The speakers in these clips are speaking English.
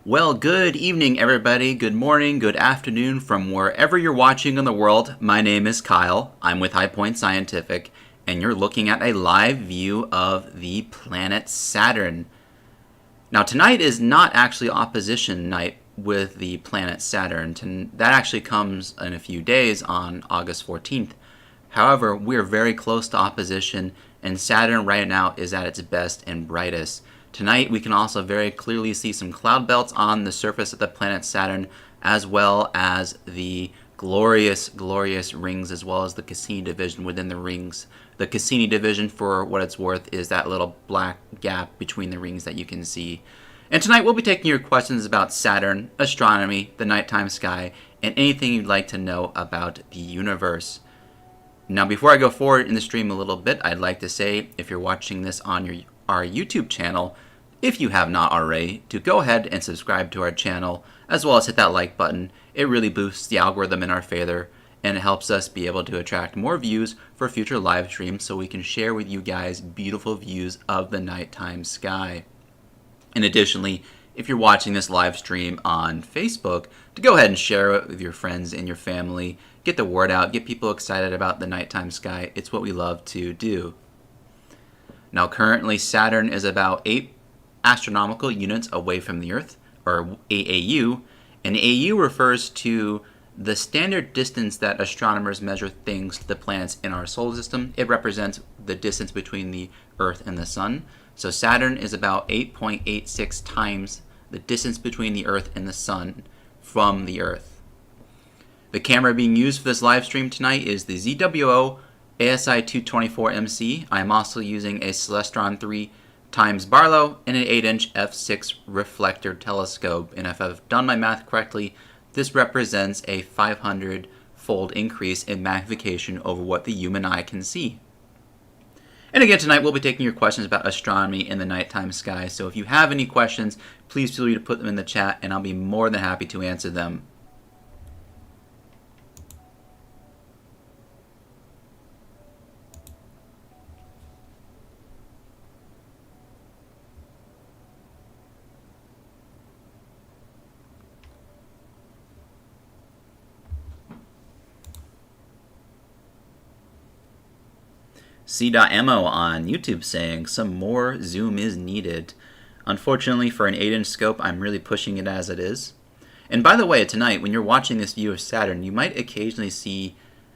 Well, good evening, everybody. Good morning, good afternoon from wherever you're watching in the world. My name is Kyle. I'm with High Point Scientific, and you're looking at a live view of the planet Saturn. Now, tonight is not actually opposition night with the planet Saturn. That actually comes in a few days on August 14th. However, we're very close to opposition, and Saturn right now is at its best and brightest. Tonight, we can also very clearly see some cloud belts on the surface of the planet Saturn, as well as the glorious, glorious rings, as well as the Cassini division within the rings. The Cassini division, for what it's worth, is that little black gap between the rings that you can see. And tonight, we'll be taking your questions about Saturn, astronomy, the nighttime sky, and anything you'd like to know about the universe. Now, before I go forward in the stream a little bit, I'd like to say, if you're watching this on our YouTube channel, if you have not already, to go ahead and subscribe to our channel, as well as hit that like button. It really boosts the algorithm in our favor, and it helps us be able to attract more views for future live streams so we can share with you guys beautiful views of the nighttime sky. And additionally, if you're watching this live stream on Facebook, to go ahead and share it with your friends and your family. Get the word out, get people excited about the nighttime sky. It's what we love to do. Now, currently, Saturn is about 8 astronomical units away from the Earth, or AAU. And AU refers to the standard distance that astronomers measure things to the planets in our solar system. It represents the distance between the Earth and the Sun. So Saturn is about 8.86 times the distance between the Earth and the Sun from the Earth. The camera being used for this live stream tonight is the ZWO ASI 224MC. I'm also using a Celestron 3 times Barlow and an 8-inch f6 reflector telescope. And if I've done my math correctly, this represents a 500-fold increase in magnification over what the human eye can see. And again, tonight we'll be taking your questions about astronomy in the nighttime sky. So if you have any questions, please feel free to put them in the chat, and I'll be more than happy to answer them. C.Mo on YouTube saying some more zoom is needed. Unfortunately, for an 8-inch scope, I'm really pushing it as it is. And by the way, tonight, when you're watching this view of Saturn, you might occasionally see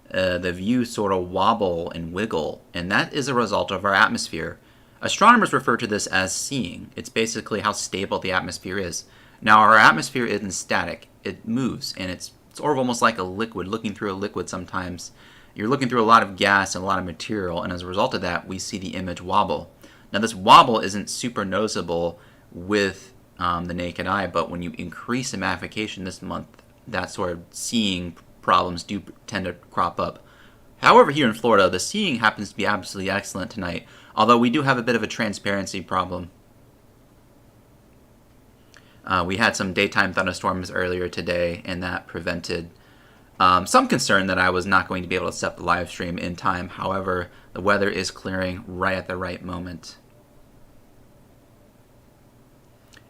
the view sort of wobble and wiggle, and that is a result of our atmosphere. Astronomers refer to this as seeing. It's basically how stable the atmosphere is. Now, our atmosphere isn't static. It moves, and it's sort of almost like a liquid, looking through a liquid sometimes. You're looking through a lot of gas and a lot of material, and as a result of that, we see the image wobble. Now, this wobble isn't super noticeable with the naked eye, but when you increase the magnification this month, that sort of seeing problems do tend to crop up. However, here in Florida, the seeing happens to be absolutely excellent tonight, although we do have a bit of a transparency problem. We had some daytime thunderstorms earlier today, and that prevented some concern that I was not going to be able to set the live stream in time. However, the weather is clearing right at the right moment.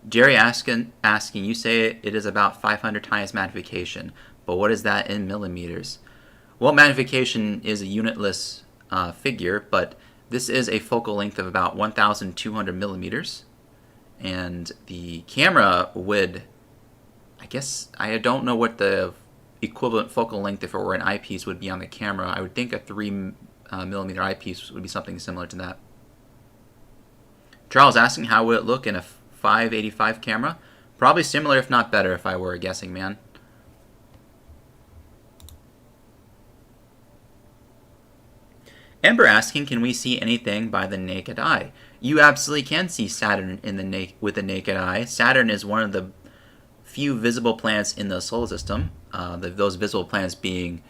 Jerry asking, you say it is about 500 times magnification, but what is that in millimeters? Well, magnification is a unitless figure, but this is a focal length of about 1,200 millimeters. And the camera would, I guess, I don't know what the equivalent focal length, if it were an eyepiece, would be on the camera. I would think a 3 millimeter eyepiece would be something similar to that. Charles asking how would it look in a 585 camera? Probably similar, if not better, if I were a guessing man. Amber asking, can we see anything by the naked eye? You absolutely can see Saturn with the naked eye. Saturn is one of the few visible planets in the solar system. Those visible planets being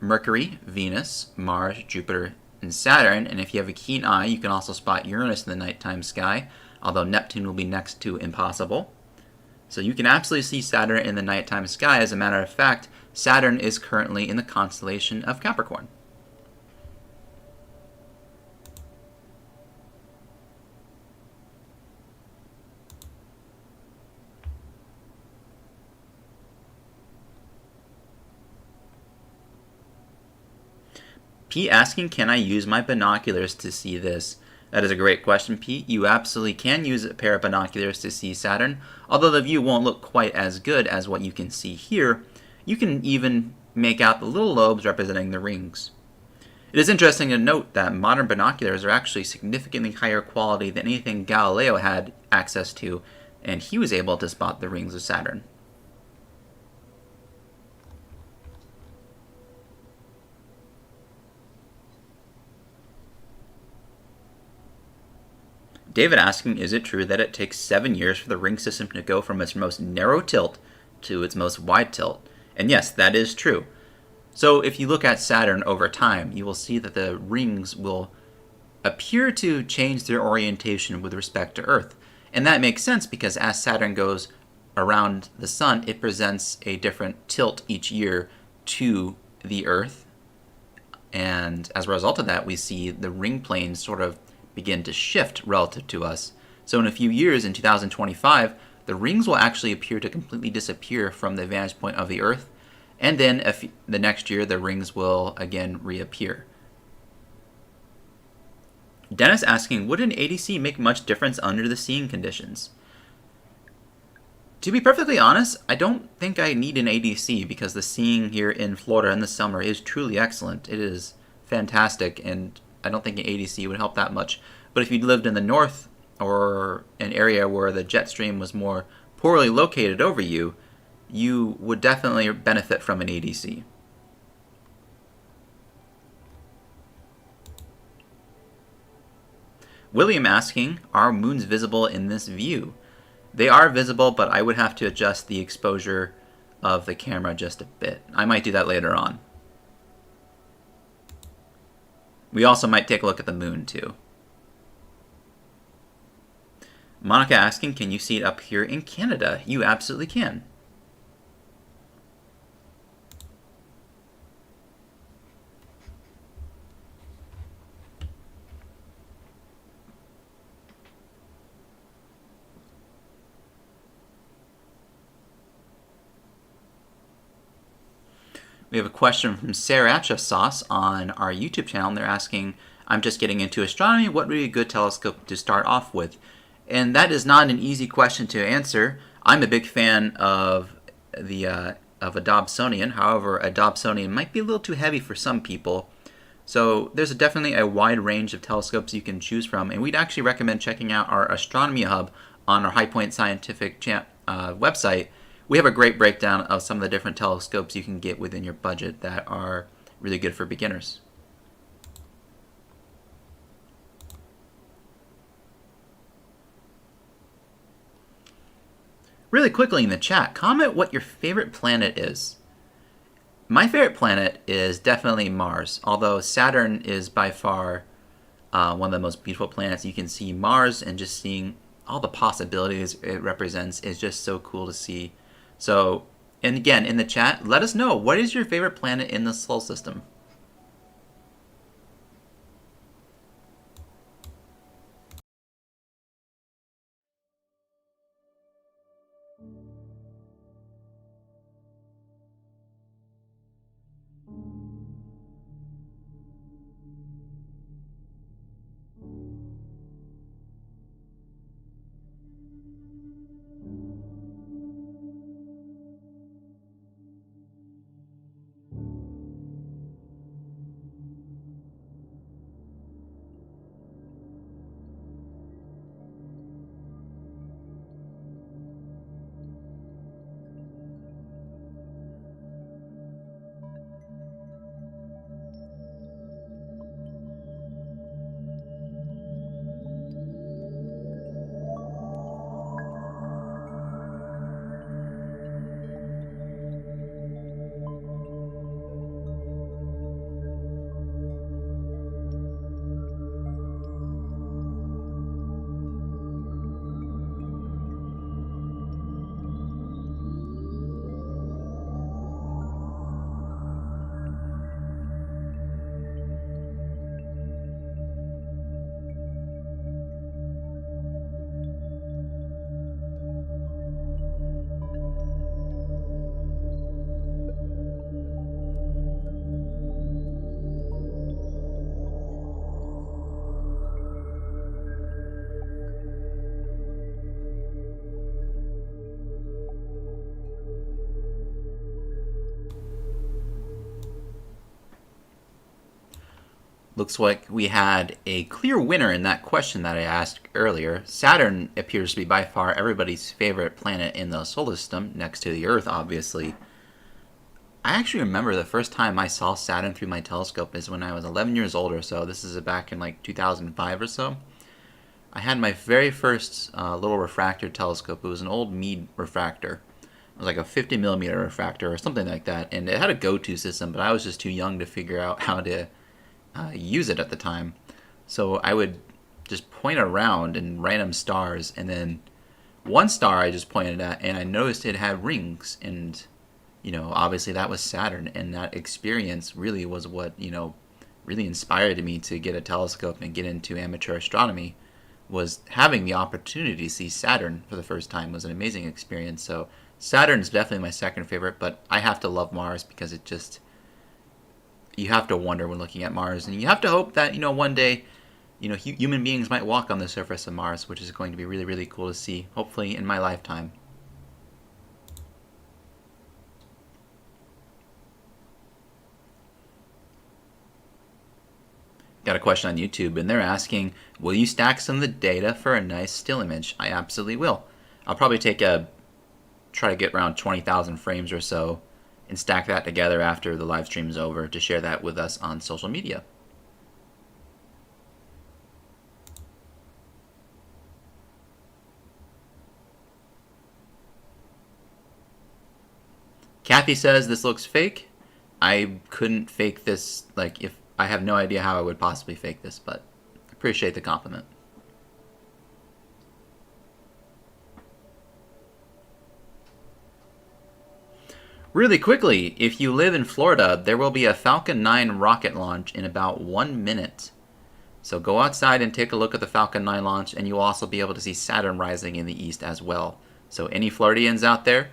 Mercury, Venus, Mars, Jupiter, and Saturn. And if you have a keen eye, you can also spot Uranus in the nighttime sky, although Neptune will be next to impossible. So you can absolutely see Saturn in the nighttime sky. As a matter of fact, Saturn is currently in the constellation of Capricorn. Pete asking, can I use my binoculars to see this? That is a great question, Pete. You absolutely can use a pair of binoculars to see Saturn. Although the view won't look quite as good as what you can see here, you can even make out the little lobes representing the rings. It is interesting to note that modern binoculars are actually significantly higher quality than anything Galileo had access to, and he was able to spot the rings of Saturn. David asking, is it true that it takes 7 years for the ring system to go from its most narrow tilt to its most wide tilt? And yes, that is true. So if you look at Saturn over time, you will see that the rings will appear to change their orientation with respect to Earth. And that makes sense because as Saturn goes around the sun, it presents a different tilt each year to the Earth. And as a result of that, we see the ring planes sort of begin to shift relative to us. So in a few years, in 2025, the rings will actually appear to completely disappear from the vantage point of the Earth. And then the next year, the rings will again reappear. Dennis asking, would an ADC make much difference under the seeing conditions? To be perfectly honest, I don't think I need an ADC because the seeing here in Florida in the summer is truly excellent. It is fantastic, and I don't think an ADC would help that much. But if you lived in the north or an area where the jet stream was more poorly located over you, you would definitely benefit from an ADC. William asking, are moons visible in this view? They are visible, but I would have to adjust the exposure of the camera just a bit. I might do that later on. We also might take a look at the moon too. Monica asking, can you see it up here in Canada? You absolutely can. We have a question from Sriracha Sauce on our YouTube channel. And they're asking, I'm just getting into astronomy. What would be a good telescope to start off with? And that is not an easy question to answer. I'm a big fan of a Dobsonian. However, a Dobsonian might be a little too heavy for some people. So there's definitely a wide range of telescopes you can choose from. And we'd actually recommend checking out our astronomy hub on our High Point Scientific website. We have a great breakdown of some of the different telescopes you can get within your budget that are really good for beginners. Really quickly in the chat, comment what your favorite planet is. My favorite planet is definitely Mars, although Saturn is by far one of the most beautiful planets. You can see Mars, and just seeing all the possibilities it represents is just so cool to see. So, and again, in the chat, let us know, what is your favorite planet in the solar system? Looks like we had a clear winner in that question that I asked earlier. Saturn appears to be by far everybody's favorite planet in the solar system, next to the Earth, obviously. I actually remember the first time I saw Saturn through my telescope is when I was 11 years old or so. This is back in like 2005 or so. I had my very first little refractor telescope. It was an old Meade refractor. It was like a 50 millimeter refractor or something like that. And it had a go-to system, but I was just too young to figure out how to use it at the time. So I would just point around in random stars, and then one star I just pointed at, and I noticed it had rings, and obviously that was Saturn, and that experience really was what really inspired me to get a telescope and get into amateur astronomy. Was having the opportunity to see Saturn for the first time was an amazing experience. So Saturn is definitely my second favorite, but I have to love Mars because it just, you have to wonder when looking at Mars, and you have to hope that one day human beings might walk on the surface of Mars, which is going to be really, really cool to see, hopefully in my lifetime. Got a question on YouTube, and they're asking, will you stack some of the data for a nice still image? I absolutely will. I'll probably try to get around 20,000 frames or so and stack that together after the live stream is over to share that with us on social media. Kathy says this looks fake. I couldn't fake this, if I have no idea how I would possibly fake this, but appreciate the compliment. Really quickly, if you live in Florida, there will be a Falcon 9 rocket launch in about 1 minute. So go outside and take a look at the Falcon 9 launch, and you'll also be able to see Saturn rising in the east as well. So any Floridians out there,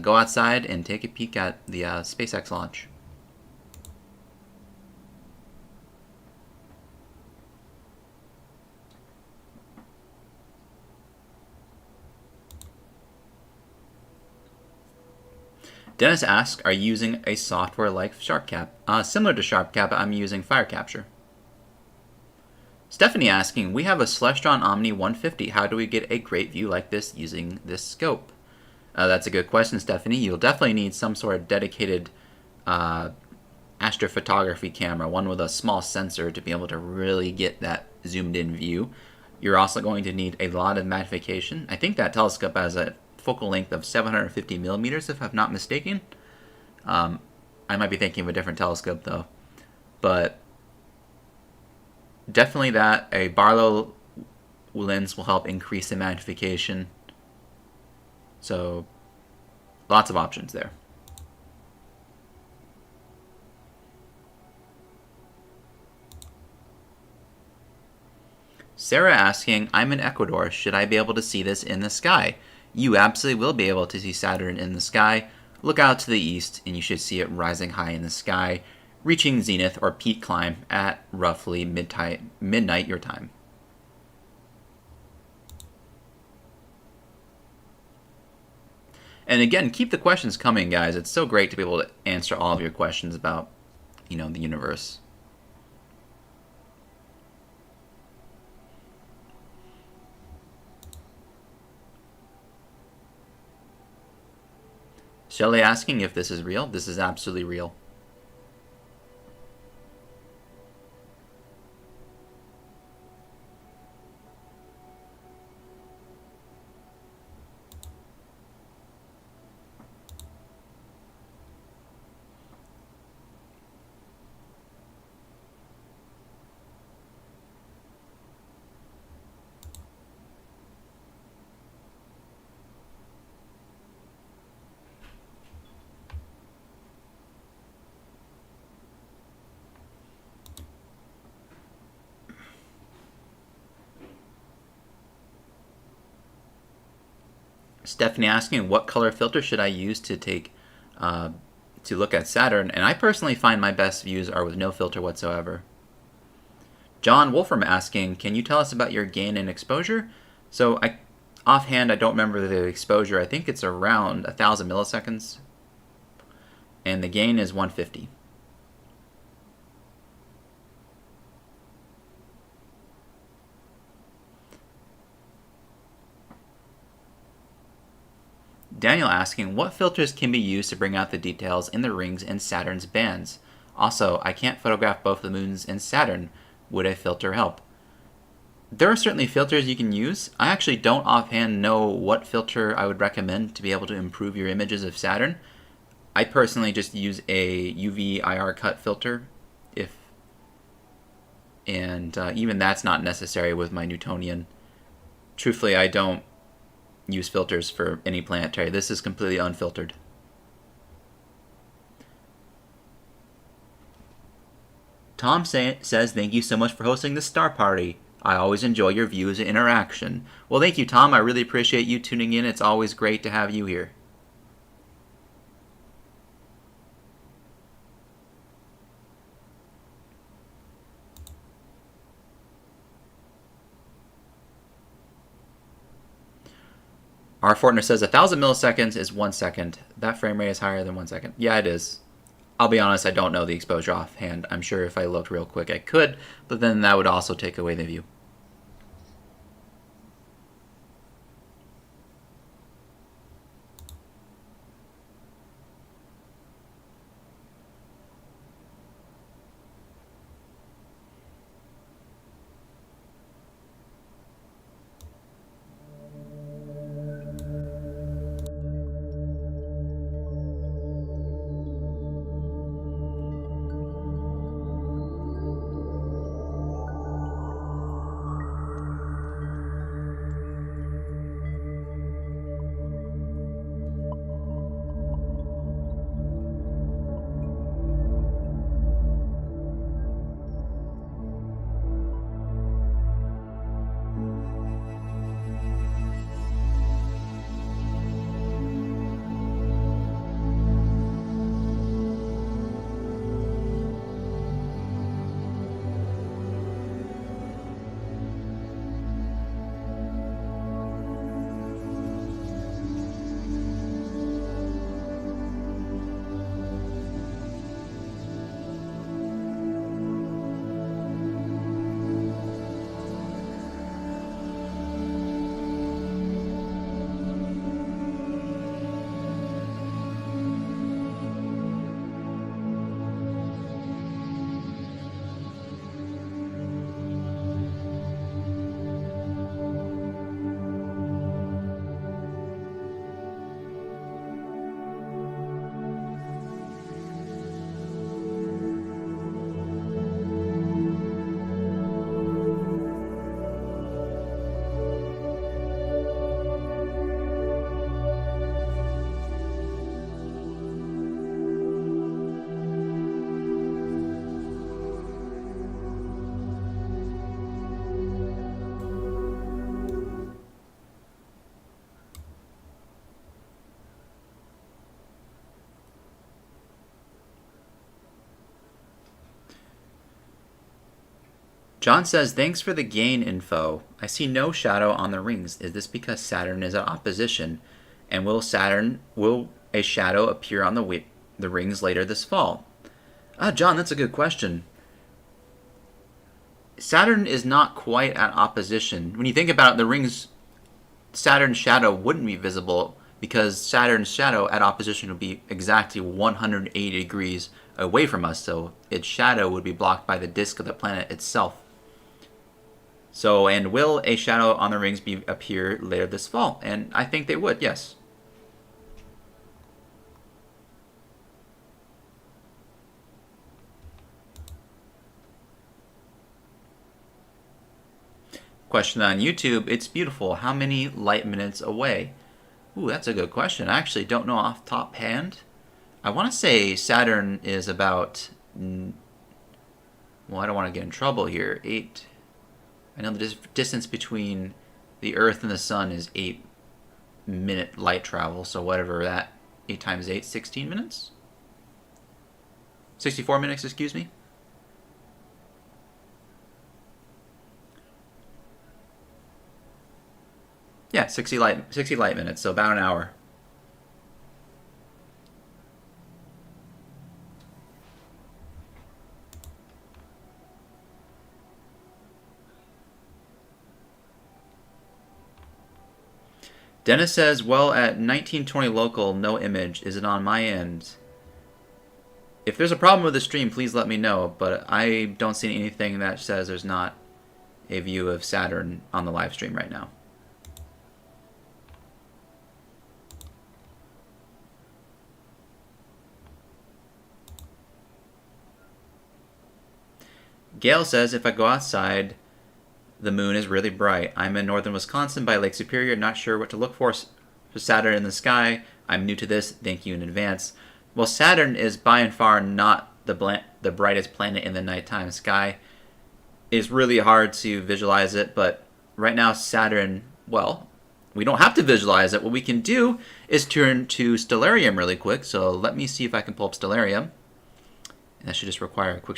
go outside and take a peek at the SpaceX launch. Dennis asks, are you using a software like SharpCap? Similar to SharpCap, I'm using FireCapture. Stephanie asking, we have a Celestron Omni 150. How do we get a great view like this using this scope? That's a good question, Stephanie. You'll definitely need some sort of dedicated astrophotography camera, one with a small sensor to be able to really get that zoomed in view. You're also going to need a lot of magnification. I think that telescope has a focal length of 750 millimeters, if I'm not mistaken. I might be thinking of a different telescope though, but definitely that a Barlow lens will help increase the magnification. So lots of options there. Sarah asking, I'm in Ecuador. Should I be able to see this in the sky? You absolutely will be able to see Saturn in the sky. Look out to the east, and you should see it rising high in the sky, reaching zenith or peak climb at roughly midnight your time. And again, keep the questions coming, guys. It's so great to be able to answer all of your questions about, the universe. Shelley asking if this is real. This is absolutely real. Stephanie asking, what color filter should I use to look at Saturn? And I personally find my best views are with no filter whatsoever. John Wolfram asking, can you tell us about your gain and exposure? So offhand, I don't remember the exposure. I think it's around 1,000 milliseconds. And the gain is 150. Daniel asking, what filters can be used to bring out the details in the rings and Saturn's bands? Also, I can't photograph both the moons and Saturn. Would a filter help? There are certainly filters you can use. I actually don't offhand know what filter I would recommend to be able to improve your images of Saturn. I personally just use a UV IR cut filter, and even that's not necessary with my Newtonian. Truthfully, I don't use filters for any planetary. This is completely unfiltered. Tom says, thank you so much for hosting the Star Party. I always enjoy your views and interaction. Well, thank you, Tom. I really appreciate you tuning in. It's always great to have you here. R. Fortner says 1,000 milliseconds is 1 second. That frame rate is higher than 1 second. Yeah, it is. I'll be honest, I don't know the exposure offhand. I'm sure if I looked real quick I could, but then that would also take away the view. John says, thanks for the gain info. I see no shadow on the rings. Is this because Saturn is at opposition? And will a shadow appear on the rings later this fall? John, that's a good question. Saturn is not quite at opposition. When you think about it, the rings, Saturn's shadow wouldn't be visible because Saturn's shadow at opposition would be exactly 180 degrees away from us, so its shadow would be blocked by the disk of the planet itself. So, and will a shadow on the rings appear later this fall? And I think they would, yes. Question on YouTube, it's beautiful. How many light minutes away? Ooh, that's a good question. I actually don't know off top hand. I want to say Saturn is about, well, I don't want to get in trouble here. 8. I know the distance between the Earth and the Sun is 8-minute light travel, so whatever that, 8 times 8, 16 minutes? 64 minutes, excuse me? Yeah, 60 light minutes, so about an hour. Dennis says, well, at 1920 local, no image. Is it on my end? If there's a problem with the stream, please let me know, but I don't see anything that says there's not a view of Saturn on the live stream right now. Gail says, if I go outside, the moon is really bright. I'm in northern Wisconsin by Lake Superior, not sure what to look for Saturn in the sky. I'm new to this. Thank you in advance. Well, Saturn is by and far not the brightest planet in the nighttime sky. It's really hard to visualize it, but right now Saturn, well, we don't have to visualize it. What we can do is turn to Stellarium really quick. So let me see if I can pull up Stellarium. And that should just require a quick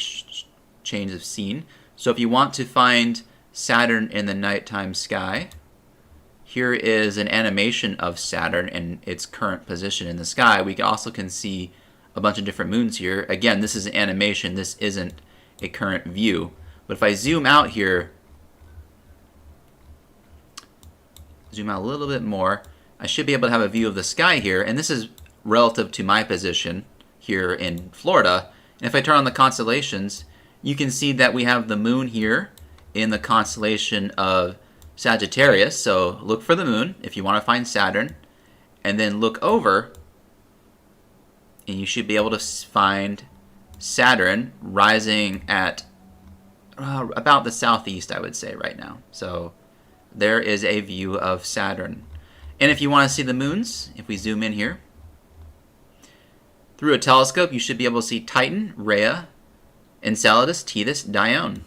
change of scene. So if you want to find Saturn in the nighttime sky, here is an animation of Saturn and its current position in the sky. We also can see a bunch of different moons here. Again, this is an animation. This isn't a current view. But if I zoom out here, zoom out a little bit more, I should be able to have a view of the sky here. And this is relative to my position here in Florida. And if I turn on the constellations, you can see that we have the moon here in the constellation of Sagittarius. So look for the moon if you want to find Saturn, and then look over and you should be able to find Saturn rising at about the southeast, I would say, right now. So there is a view of Saturn. And if you want to see the moons, if we zoom in here, through a telescope, you should be able to see Titan, Rhea, Enceladus, Tethys, Dione.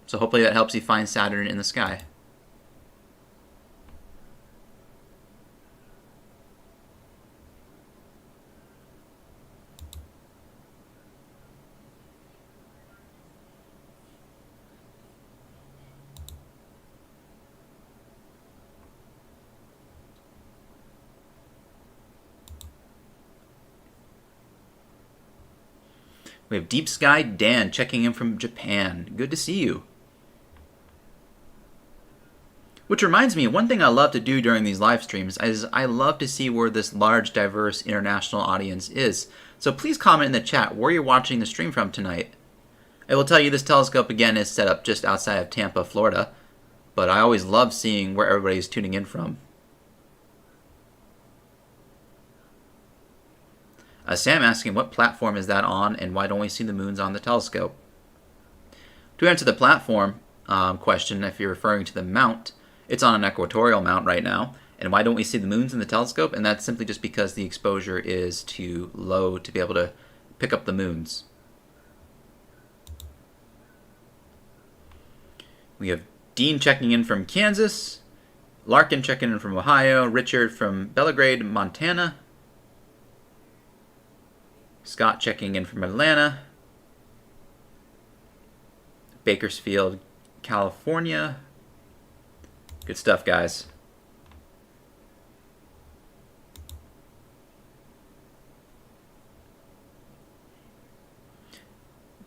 So hopefully that helps you find Saturn in the sky. We have Deep Sky Dan checking in from Japan. Good to see you. Which reminds me, one thing I love to do during these live streams is I love to see where this large, diverse international audience is. So please comment in the chat where you're watching the stream from tonight. I will tell you this telescope again is set up just outside of Tampa, Florida, but I always love seeing where everybody's tuning in from. Sam asking what platform is that on and why don't we see the moons on the telescope? To answer the platform question, if you're referring to the mount, it's on an equatorial mount right now. And why don't we see the moons in the telescope? And that's simply just because the exposure is too low to be able to pick up the moons. We have Dean checking in from Kansas, Larkin checking in from Ohio, Richard from Belgrade, Montana, Scott checking in from Atlanta, Bakersfield, California. Good stuff, guys.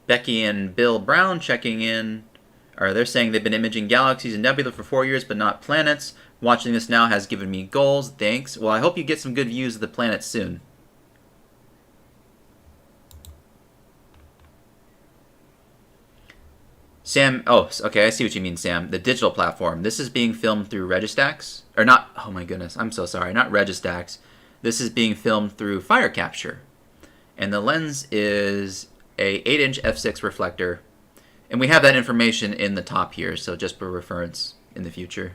Becky and Bill Brown checking in. Or they're saying they've been imaging galaxies and nebula for 4 years, but not planets. Watching this now has given me goals. Thanks. Well, I hope you get some good views of the planets soon. Sam, oh, okay, I see what you mean, Sam. The digital platform. This is being filmed through Registax. Or not, oh my goodness, I'm so sorry, not Registax. This is being filmed through Fire Capture. And the lens is a 8-inch f6 reflector. And we have that information in the top here, so just for reference in the future.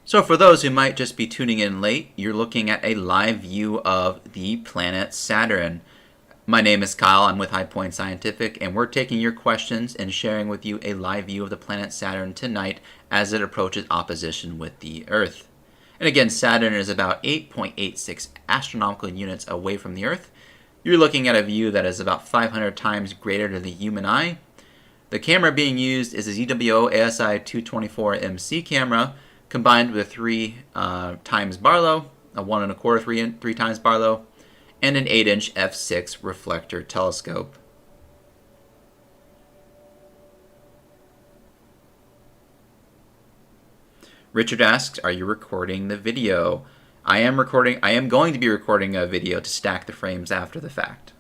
So for those who might just be tuning in late, you're looking at a live view of the planet Saturn. My name is Kyle, I'm with High Point Scientific, and we're taking your questions and sharing with you a live view of the planet Saturn tonight as it approaches opposition with the Earth. And again, Saturn is about 8.86 astronomical units away from the Earth. You're looking at a view that is about 500 times greater to the human eye. The camera being used is a ZWO ASI 224 MC camera combined with 3 times Barlow, a 1 1/4, 3 times Barlow, and an 8-inch f6 reflector telescope. Richard asks, are you recording the video? I am going to be recording a video to stack the frames after the fact.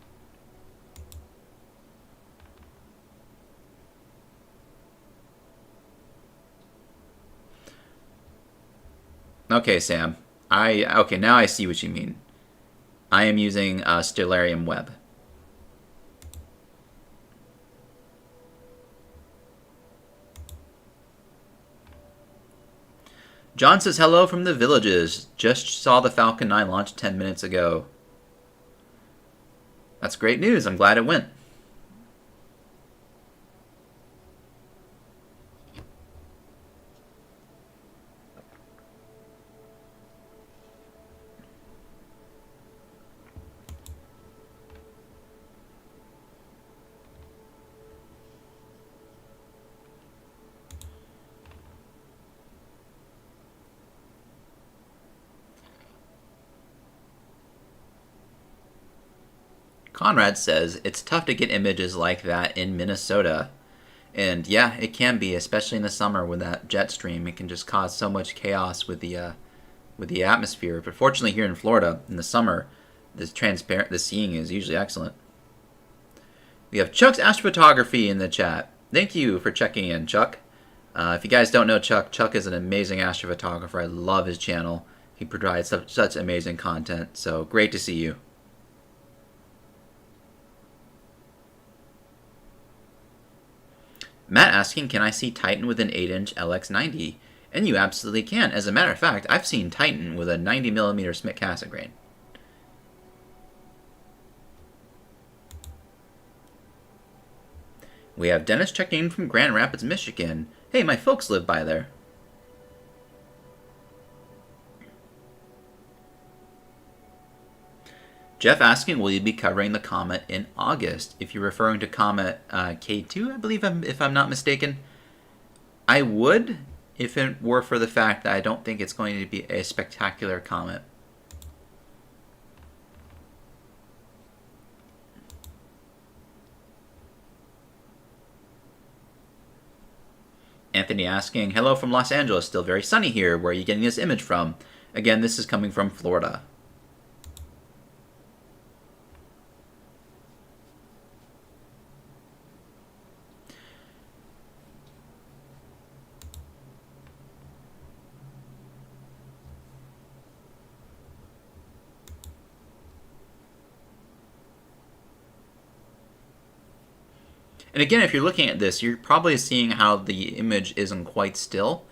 Okay, Sam. Okay, now I see what you mean. I am using Stellarium Web. John says hello from the Villages. Just saw the Falcon 9 launch 10 minutes ago. That's great news. I'm glad it went. Conrad says, it's tough to get images like that in Minnesota. And yeah, it can be, especially in the summer with that jet stream. It can just cause so much chaos with the atmosphere. But fortunately here in Florida, in the summer, the seeing is usually excellent. We have Chuck's Astrophotography in the chat. Thank you for checking in, Chuck. If you guys don't know Chuck, Chuck is an amazing astrophotographer. I love his channel. He provides such amazing content. So great to see you. Matt asking, can I see Titan with an 8-inch LX90? And you absolutely can. As a matter of fact, I've seen Titan with a 90mm Schmidt Cassegrain. We have Dennis checking in from Grand Rapids, Michigan. Hey, my folks live by there. Jeff asking, will you be covering the comet in August? If you're referring to comet K2, I believe, if I'm not mistaken. I would, if it were for the fact that I don't think it's going to be a spectacular comet. Anthony asking, hello from Los Angeles, still very sunny here. Where are you getting this image from? Again, this is coming from Florida. And again, if you're looking at this, you're probably seeing how the image isn't quite still.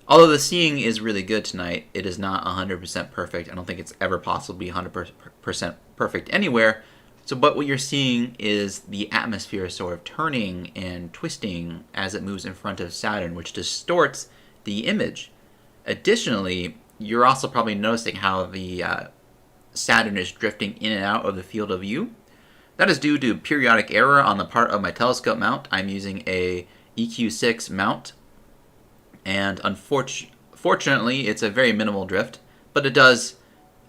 Although the seeing is really good tonight, it is not 100% perfect. I don't think it's ever possible to be 100% perfect anywhere. But what you're seeing is the atmosphere sort of turning and twisting as it moves in front of Saturn, which distorts the image. Additionally, you're also probably noticing how the Saturn is drifting in and out of the field of view. That is due to periodic error on the part of my telescope mount. I'm using a EQ6 mount, and unfortunately, it's a very minimal drift, but it does,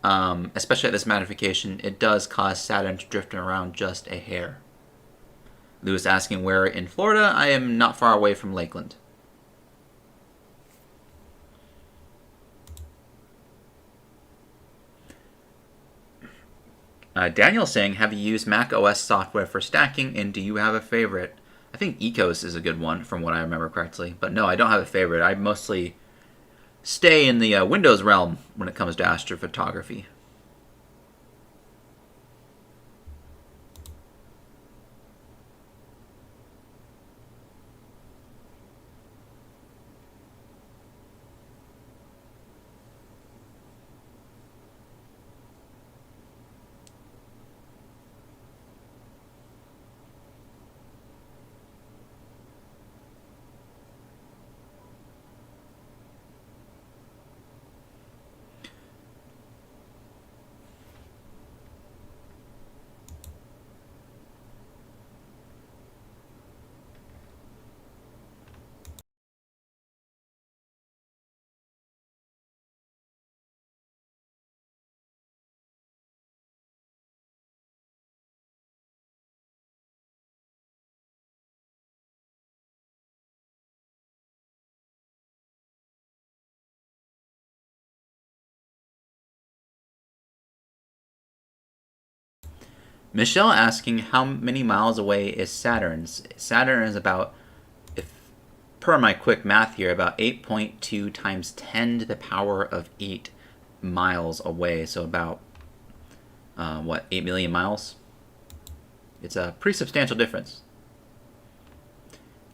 especially at this magnification, it does cause Saturn to drift around just a hair. Lewis asking where in Florida. I am not far away from Lakeland. Daniel saying, have you used Mac OS software for stacking, and do you have a favorite? I think Ecos is a good one, from what I remember correctly. But no, I don't have a favorite. I mostly stay in the Windows realm when it comes to astrophotography. Michelle asking how many miles away is Saturn? Saturn is about, if per my quick math here, about 8.2 times 10 to the power of 8 miles away. So about, 8 million miles? It's a pretty substantial difference.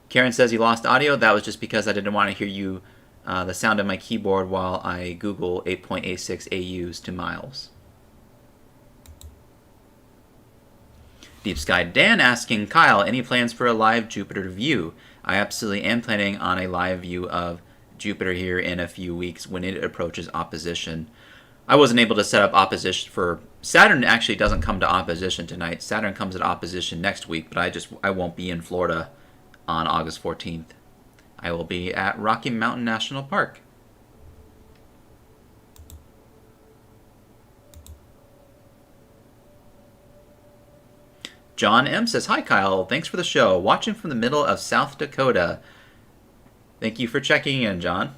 Karen says you lost audio. That was just because I didn't want to hear you, the sound of my keyboard while I Google 8.86 AUs to miles. Deep Sky Dan asking, Kyle, any plans for a live Jupiter view? I absolutely am planning on a live view of Jupiter here in a few weeks when it approaches opposition. I wasn't able to set up opposition for Saturn. Actually doesn't come to opposition tonight. Saturn comes at opposition next week, but I won't be in Florida on August 14th. I will be at Rocky Mountain National Park. John M. says, hi, Kyle. Thanks for the show. Watching from the middle of South Dakota. Thank you for checking in, John.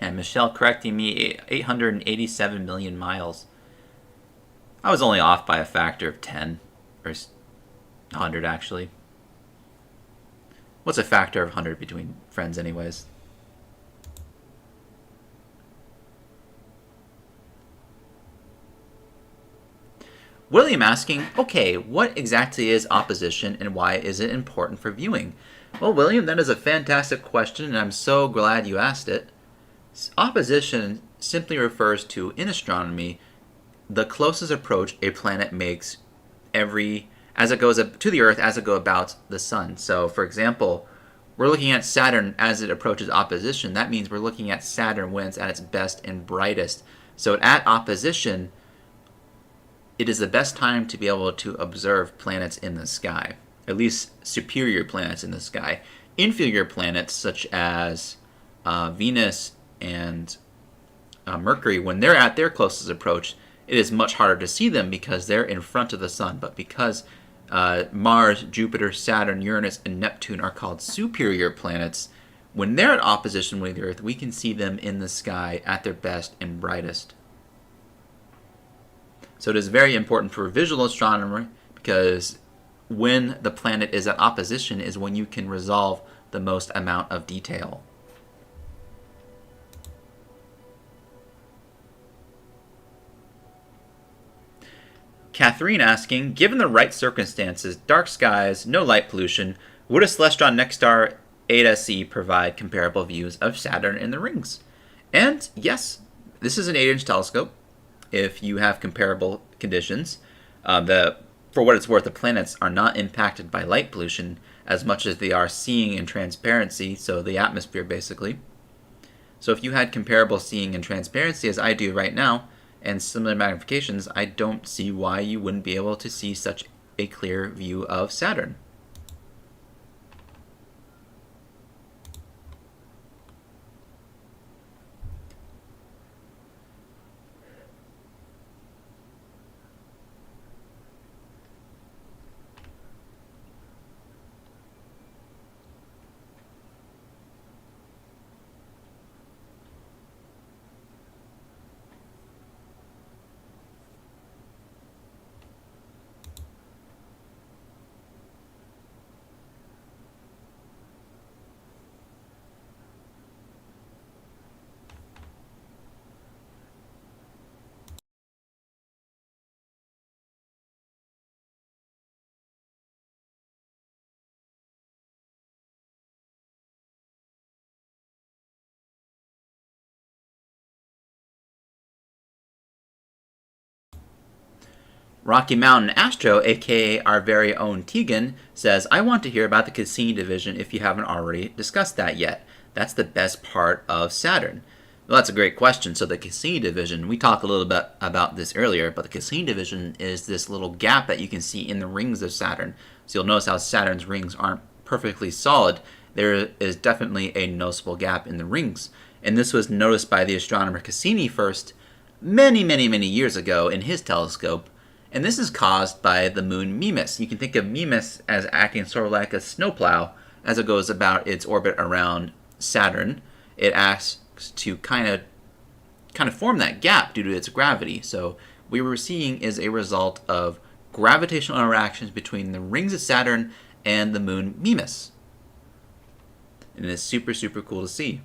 And Michelle correcting me, 887 million miles. I was only off by a factor of 10, or 100 actually. What's a factor of 100 between friends anyways? William asking, okay, what exactly is opposition and why is it important for viewing? Well, William, that is a fantastic question, and I'm so glad you asked it. Opposition simply refers to, in astronomy, the closest approach a planet makes as it goes up to the Earth as it goes about the Sun. So, for example, we're looking at Saturn as it approaches opposition. That means we're looking at Saturn when it's at its best and brightest. So at opposition, it is the best time to be able to observe planets in the sky, at least superior planets in the sky. Inferior planets such as Venus and Mercury, when they're at their closest approach, it is much harder to see them because they're in front of the Sun. But because Mars, Jupiter, Saturn, Uranus, and Neptune are called superior planets, when they're at opposition with the Earth, we can see them in the sky at their best and brightest. So it is very important for a visual astronomer because when the planet is at opposition is when you can resolve the most amount of detail. Catherine asking, given the right circumstances, dark skies, no light pollution, would a Celestron Next Star Eta C provide comparable views of Saturn and the rings? And yes, this is an 8-inch telescope. If you have comparable conditions, for what it's worth, the planets are not impacted by light pollution as much as they are seeing and transparency, so the atmosphere basically. So if you had comparable seeing and transparency as I do right now, and similar magnifications, I don't see why you wouldn't be able to see such a clear view of Saturn. Rocky Mountain Astro, aka our very own Tegan, says, I want to hear about the Cassini division if you haven't already discussed that yet. That's the best part of Saturn. Well, that's a great question. So the Cassini division, we talked a little bit about this earlier, but the Cassini division is this little gap that you can see in the rings of Saturn. So you'll notice how Saturn's rings aren't perfectly solid. There is definitely a noticeable gap in the rings. And this was noticed by the astronomer Cassini first many years ago in his telescope. And this is caused by the moon Mimas. You can think of Mimas as acting sort of like a snowplow as it goes about its orbit around Saturn. It acts to kind of form that gap due to its gravity. So what we're seeing is a result of gravitational interactions between the rings of Saturn and the moon Mimas. And it's super cool to see.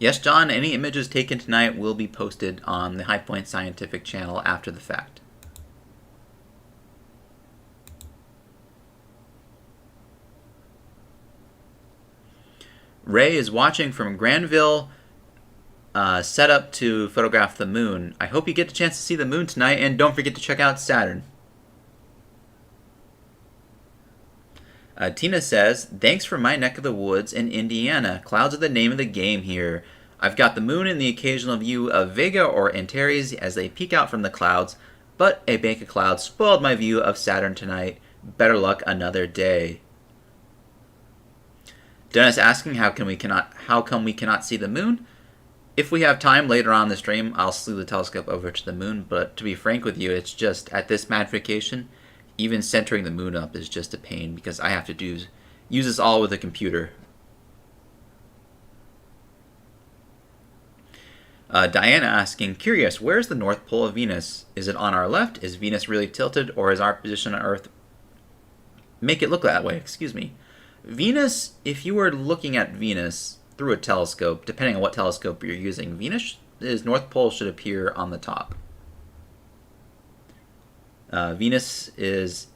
Yes, John, any images taken tonight will be posted on the High Point Scientific channel after the fact. Ray is watching from Granville, set up to photograph the moon. I hope you get the chance to see the moon tonight, and don't forget to check out Saturn. Tina says, thanks for my neck of the woods in Indiana. Clouds are the name of the game here. I've got the moon and the occasional view of Vega or Antares as they peek out from the clouds, but a bank of clouds spoiled my view of Saturn tonight. Better luck another day. Dennis asking, how come we cannot see the moon? If we have time later on in the stream, I'll slew the telescope over to the moon, but to be frank with you, it's just, at this magnification, even centering the moon up is just a pain because I have to use this all with a computer. Diana asking, curious, where's the North Pole of Venus? Is it on our left? Is Venus really tilted, or is our position on Earth make it look that way? Excuse me. Venus, if you were looking at Venus through a telescope, depending on what telescope you're using, Venus's North Pole should appear on the top. Venus's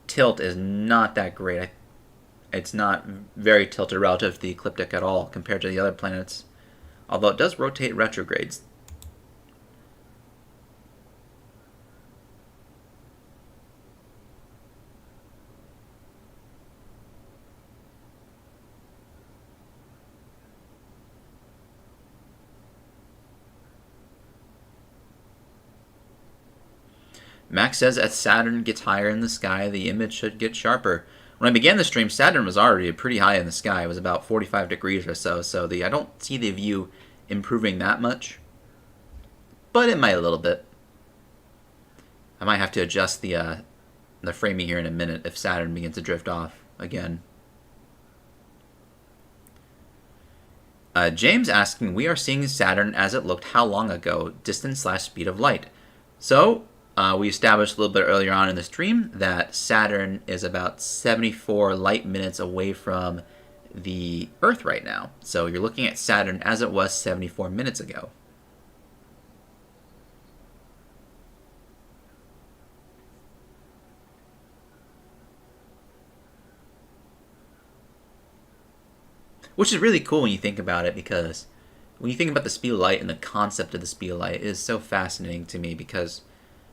tilt is not that great. It's not very tilted relative to the ecliptic at all compared to the other planets, although it does rotate retrogrades. Max says as Saturn gets higher in the sky, the image should get sharper. When I began the stream, Saturn was already pretty high in the sky. It was about 45 degrees or so, so I don't see the view improving that much. But it might a little bit. I might have to adjust the framing here in a minute if Saturn begins to drift off again. James asking, we are seeing Saturn as it looked how long ago? Distance/speed of light. So, we established a little bit earlier on in the stream that Saturn is about 74 light minutes away from the Earth right now. So you're looking at Saturn as it was 74 minutes ago. Which is really cool when you think about it, because when you think about the speed of light and the concept of the speed of light, it is so fascinating to me because,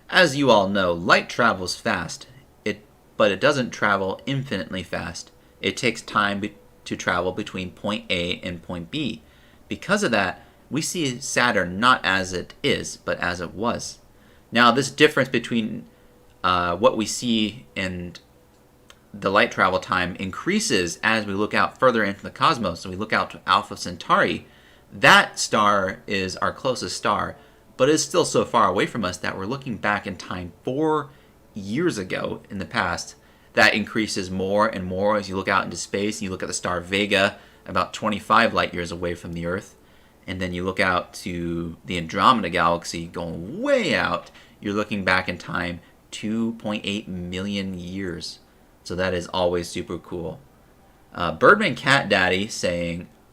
as you all know, light travels fast, but it doesn't travel infinitely fast. It takes time to travel between point A and point B. Because of that, we see Saturn not as it is, but as it was. Now, this difference between what we see and the light travel time increases as we look out further into the cosmos. So we look out to Alpha Centauri. That star is our closest star, but it's still so far away from us that we're looking back in time 4 years ago in the past. That increases more and more as you look out into space. And you look at the star Vega, about 25 light years away from the Earth. And then you look out to the Andromeda Galaxy going way out. You're looking back in time 2.8 million years. So that is always super cool. Birdman Cat Daddy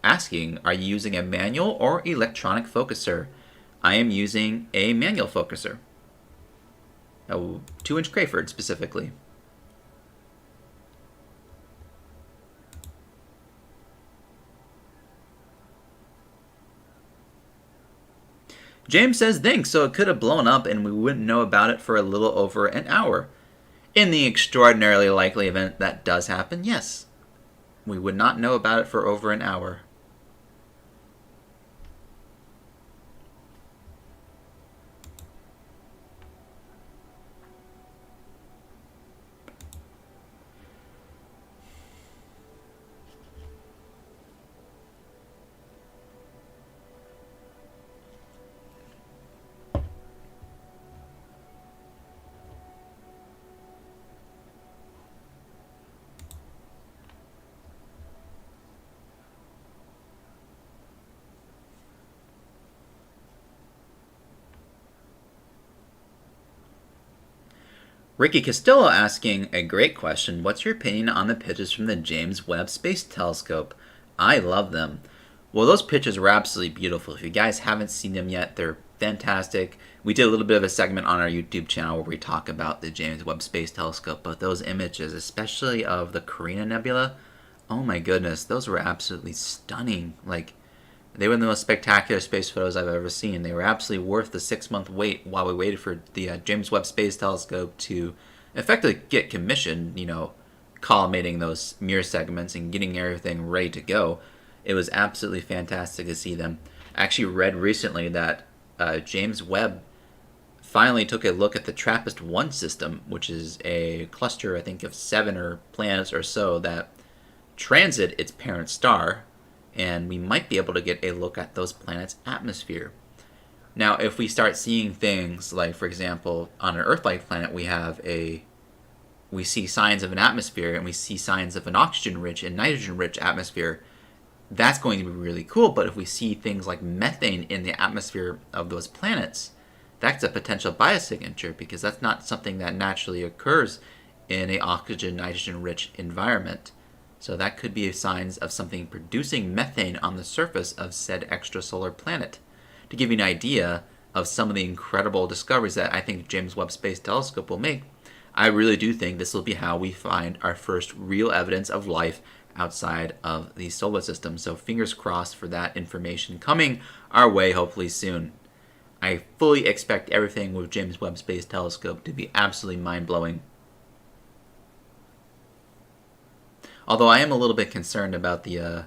asking, are you using a manual or electronic focuser? I am using a manual focuser. A 2-inch Crayford specifically. James says thanks, so it could have blown up and we wouldn't know about it for a little over an hour. In the extraordinarily likely event that does happen, yes, we would not know about it for over an hour. Ricky Castillo asking a great question. What's your opinion on the pictures from the James Webb Space Telescope? I love them. Well, those pictures were absolutely beautiful. If you guys haven't seen them yet, they're fantastic. We did a little bit of a segment on our YouTube channel where we talk about the James Webb Space Telescope, but those images, especially of the Carina Nebula, oh my goodness, those were absolutely stunning. Like, they were the most spectacular space photos I've ever seen. They were absolutely worth the 6-month wait while we waited for the James Webb Space Telescope to effectively get commissioned, collimating those mirror segments and getting everything ready to go. It was absolutely fantastic to see them. I actually read recently that James Webb finally took a look at the TRAPPIST-1 system, which is a cluster, I think, of 7 planets or so that transit its parent star, and we might be able to get a look at those planets' atmosphere. Now, if we start seeing things like, for example, on an Earth-like planet, we see signs of an atmosphere and we see signs of an oxygen-rich and nitrogen-rich atmosphere, that's going to be really cool. But if we see things like methane in the atmosphere of those planets, that's a potential biosignature, because that's not something that naturally occurs in an oxygen, nitrogen-rich environment. So that could be signs of something producing methane on the surface of said extrasolar planet. To give you an idea of some of the incredible discoveries that I think the James Webb Space Telescope will make, I really do think this will be how we find our first real evidence of life outside of the solar system. So fingers crossed for that information coming our way hopefully soon. I fully expect everything with James Webb Space Telescope to be absolutely mind-blowing. Although I am a little bit concerned about the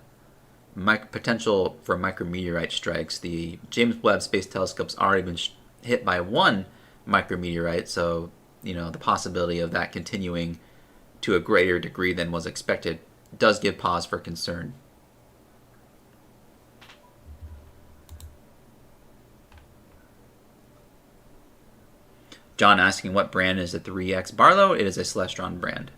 potential for micrometeorite strikes. The James Webb Space Telescope's already been hit by one micrometeorite, so the possibility of that continuing to a greater degree than was expected does give pause for concern. John asking what brand is the 3X Barlow? It is a Celestron brand.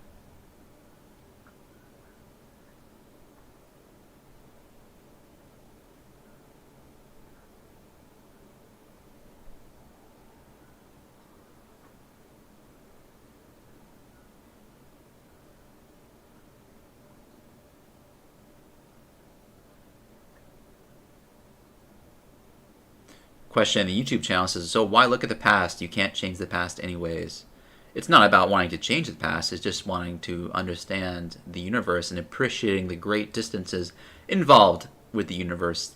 Question in the YouTube channel says, so why look at the past? You can't change the past anyways. It's not about wanting to change the past, it's just wanting to understand the universe and appreciating the great distances involved with the universe.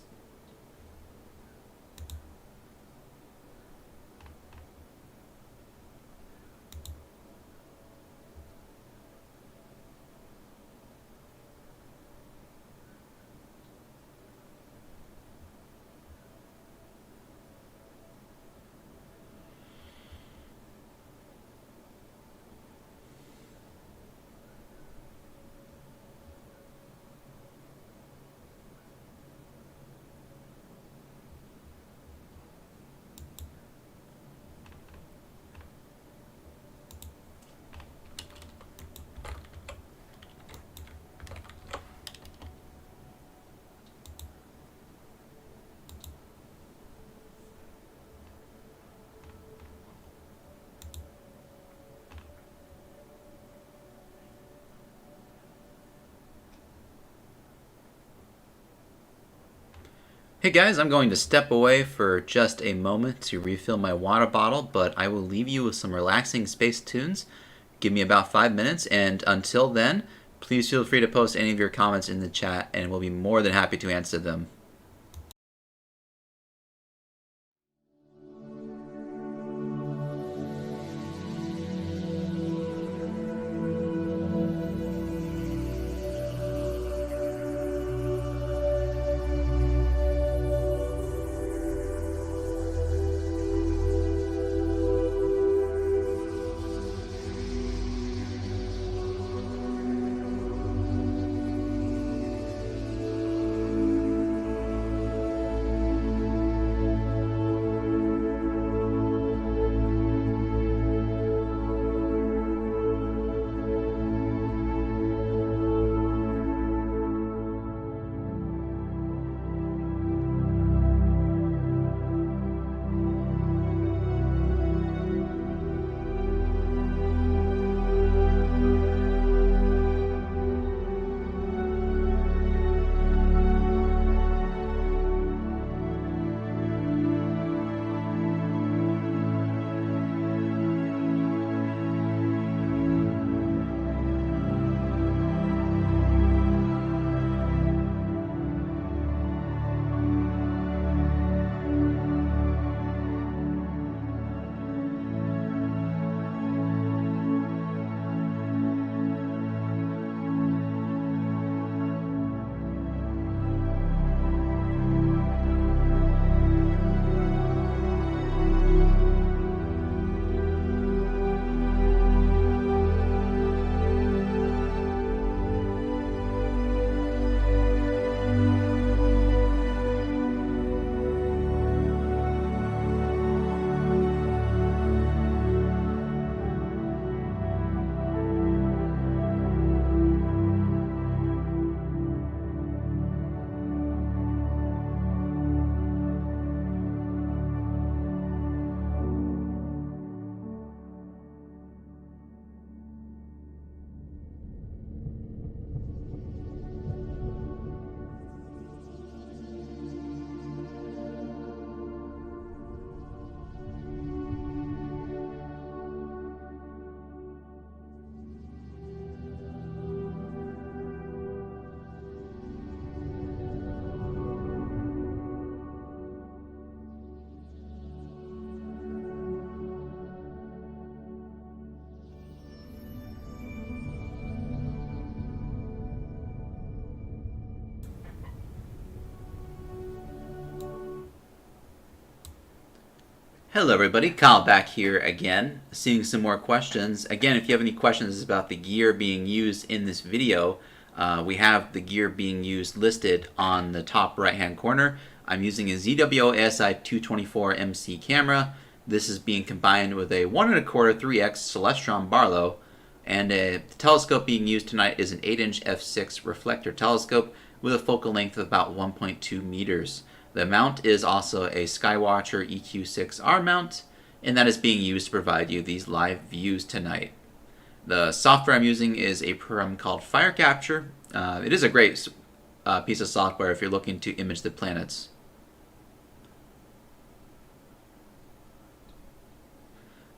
Hey guys, I'm going to step away for just a moment to refill my water bottle, but I will leave you with some relaxing space tunes. Give me about 5 minutes, and until then, please feel free to post any of your comments in the chat, and we'll be more than happy to answer them. Hello everybody, Kyle back here again, seeing some more questions. Again, if you have any questions about the gear being used in this video, we have the gear being used listed on the top right hand corner. I'm using a ZWO ASI 224MC camera. This is being combined with a 1 1/4 3x Celestron Barlow, and the telescope being used tonight is an 8-inch f6 reflector telescope with a focal length of about 1.2 meters. The mount is also a Skywatcher EQ6R mount, and that is being used to provide you these live views tonight. The software I'm using is a program called Fire Capture. It is a great piece of software if you're looking to image the planets.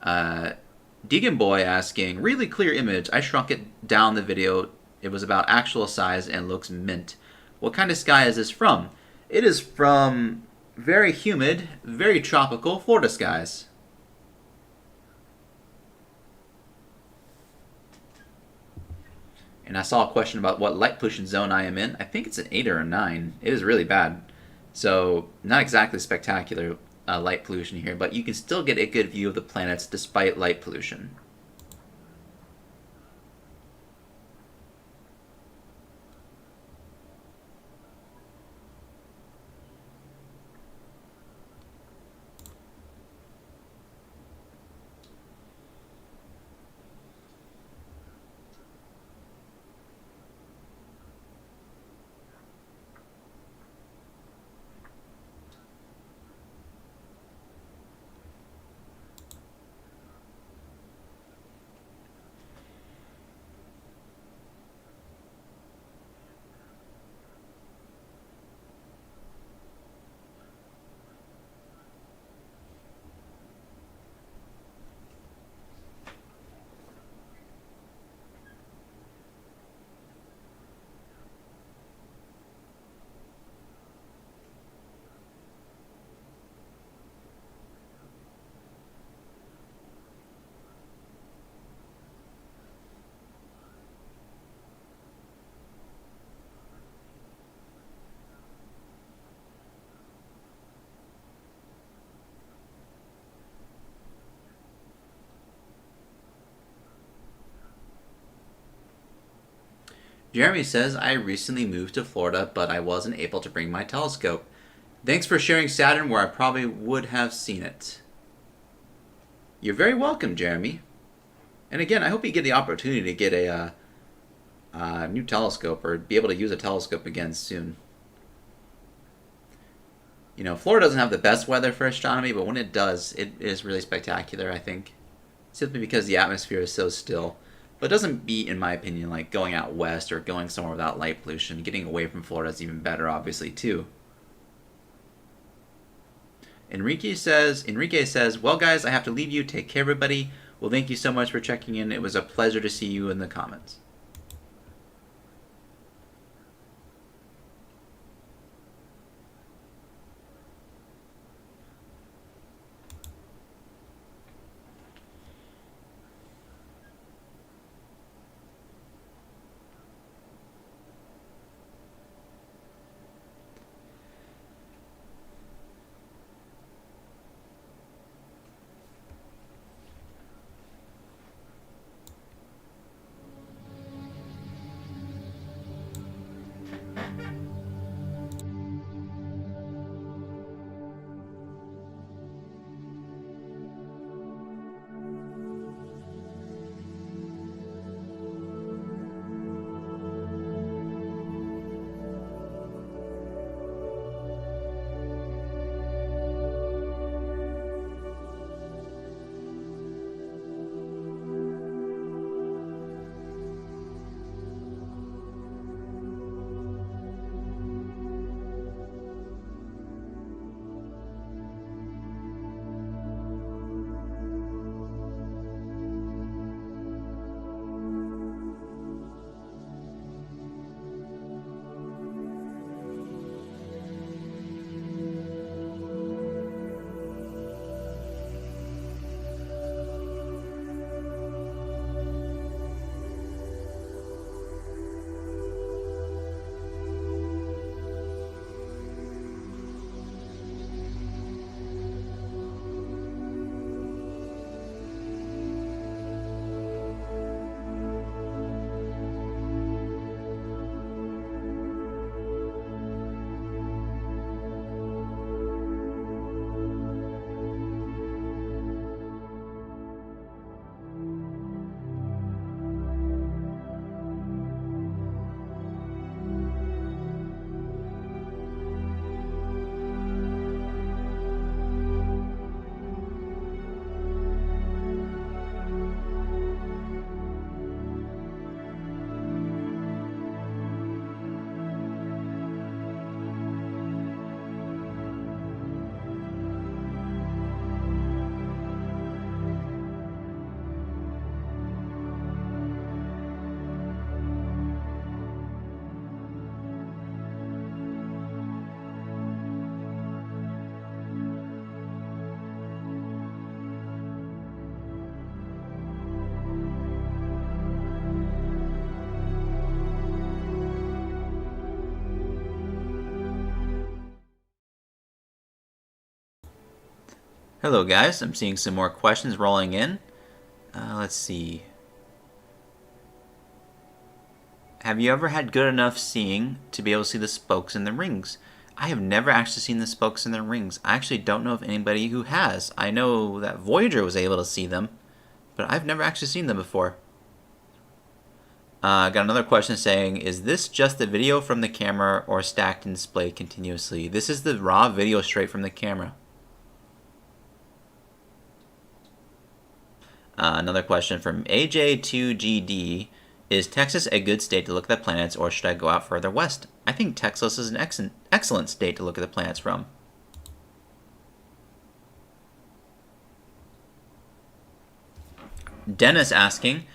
Deegan Boy asking, really clear image. I shrunk it down the video. It was about actual size and looks mint. What kind of sky is this from? It is from very humid, very tropical Florida skies. And I saw a question about what light pollution zone I am in. I think it's an 8 or a 9. It is really bad. So not exactly spectacular light pollution here, but you can still get a good view of the planets despite light pollution. Jeremy says, I recently moved to Florida, but I wasn't able to bring my telescope. Thanks for sharing Saturn where I probably would have seen it. You're very welcome, Jeremy. And again, I hope you get the opportunity to get a new telescope or be able to use a telescope again soon. You know, Florida doesn't have the best weather for astronomy, but when it does, it is really spectacular, I think. Simply because the atmosphere is so still. But it doesn't beat, in my opinion, like going out west or going somewhere without light pollution. Getting away from Florida is even better, obviously, too. Enrique says, well, guys, I have to leave you. Take care, everybody. Well, thank you so much for checking in. It was a pleasure to see you in the comments. Hello, guys. I'm seeing some more questions rolling in. Let's see. Have you ever had good enough seeing to be able to see the spokes in the rings? I have never actually seen the spokes in the rings. I actually don't know of anybody who has. I know that Voyager was able to see them, but I've never actually seen them before. Got another question saying, is this just the video from the camera or stacked and displayed continuously? This is the raw video straight from the camera. Another question from AJ2GD. Is Texas a good state to look at the planets, or should I go out further west? I think Texas is an excellent state to look at the planets from. Dennis asking,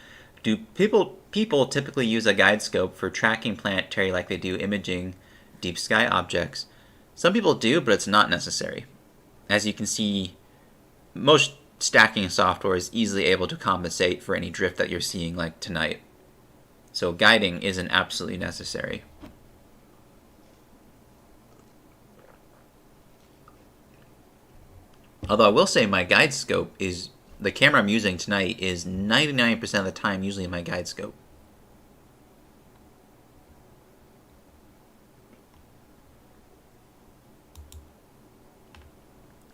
do people typically use a guide scope for tracking planetary like they do imaging deep sky objects? Some people do, but it's not necessary. As you can see, most stacking software is easily able to compensate for any drift that you're seeing like tonight. So guiding isn't absolutely necessary. Although I will say my guide scope is, the camera I'm using tonight is 99% of the time usually my guide scope.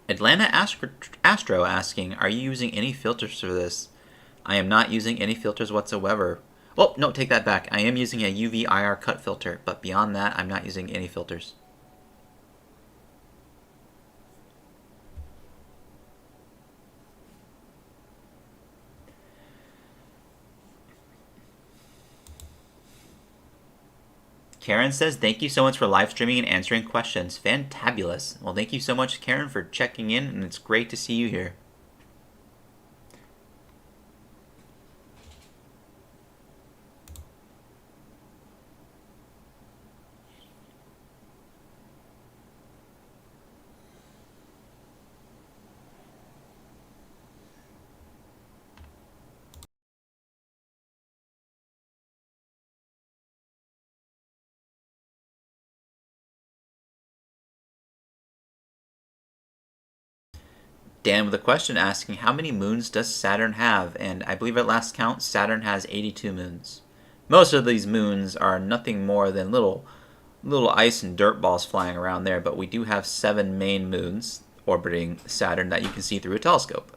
Atlanta Astro asking, are you using any filters for this? I am not using any filters whatsoever. Well, no, take that back. I am using a UV IR cut filter, but beyond that, I'm not using any filters. Karen says, thank you so much for live streaming and answering questions. Fantabulous. Well, thank you so much, Karen, for checking in, and it's great to see you here. Dan with a question asking, how many moons does Saturn have? And I believe at last count, Saturn has 82 moons. Most of these moons are nothing more than little ice and dirt balls flying around there, but we do have 7 main moons orbiting Saturn that you can see through a telescope.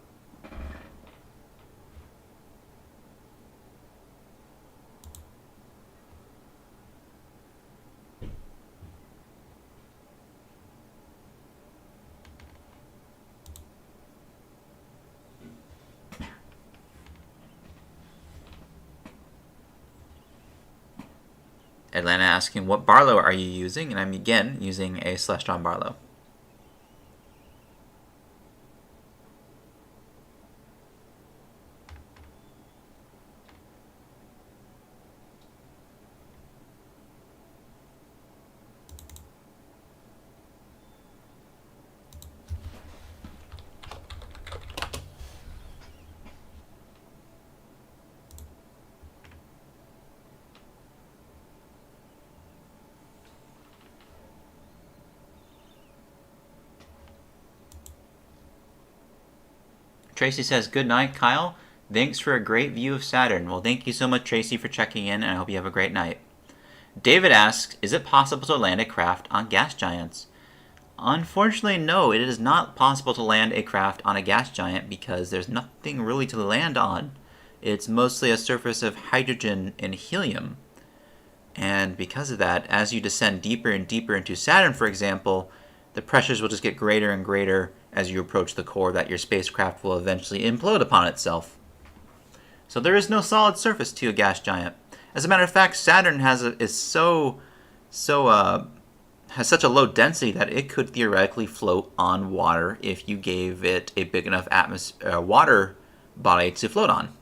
Atlanta asking, what Barlow are you using? And I'm again using a Celestron Barlow. Tracy says, good night, Kyle. Thanks for a great view of Saturn. Well, thank you so much, Tracy, for checking in, and I hope you have a great night. David asks, is it possible to land a craft on gas giants? Unfortunately, no. It is not possible to land a craft on a gas giant because there's nothing really to land on. It's mostly a surface of hydrogen and helium. And because of that, as you descend deeper and deeper into Saturn, for example, the pressures will just get greater and greater as you approach the core that your spacecraft will eventually implode upon itself. So there is no solid surface to a gas giant. As a matter of fact, Saturn has such a low density that it could theoretically float on water if you gave it a big enough water body to float on.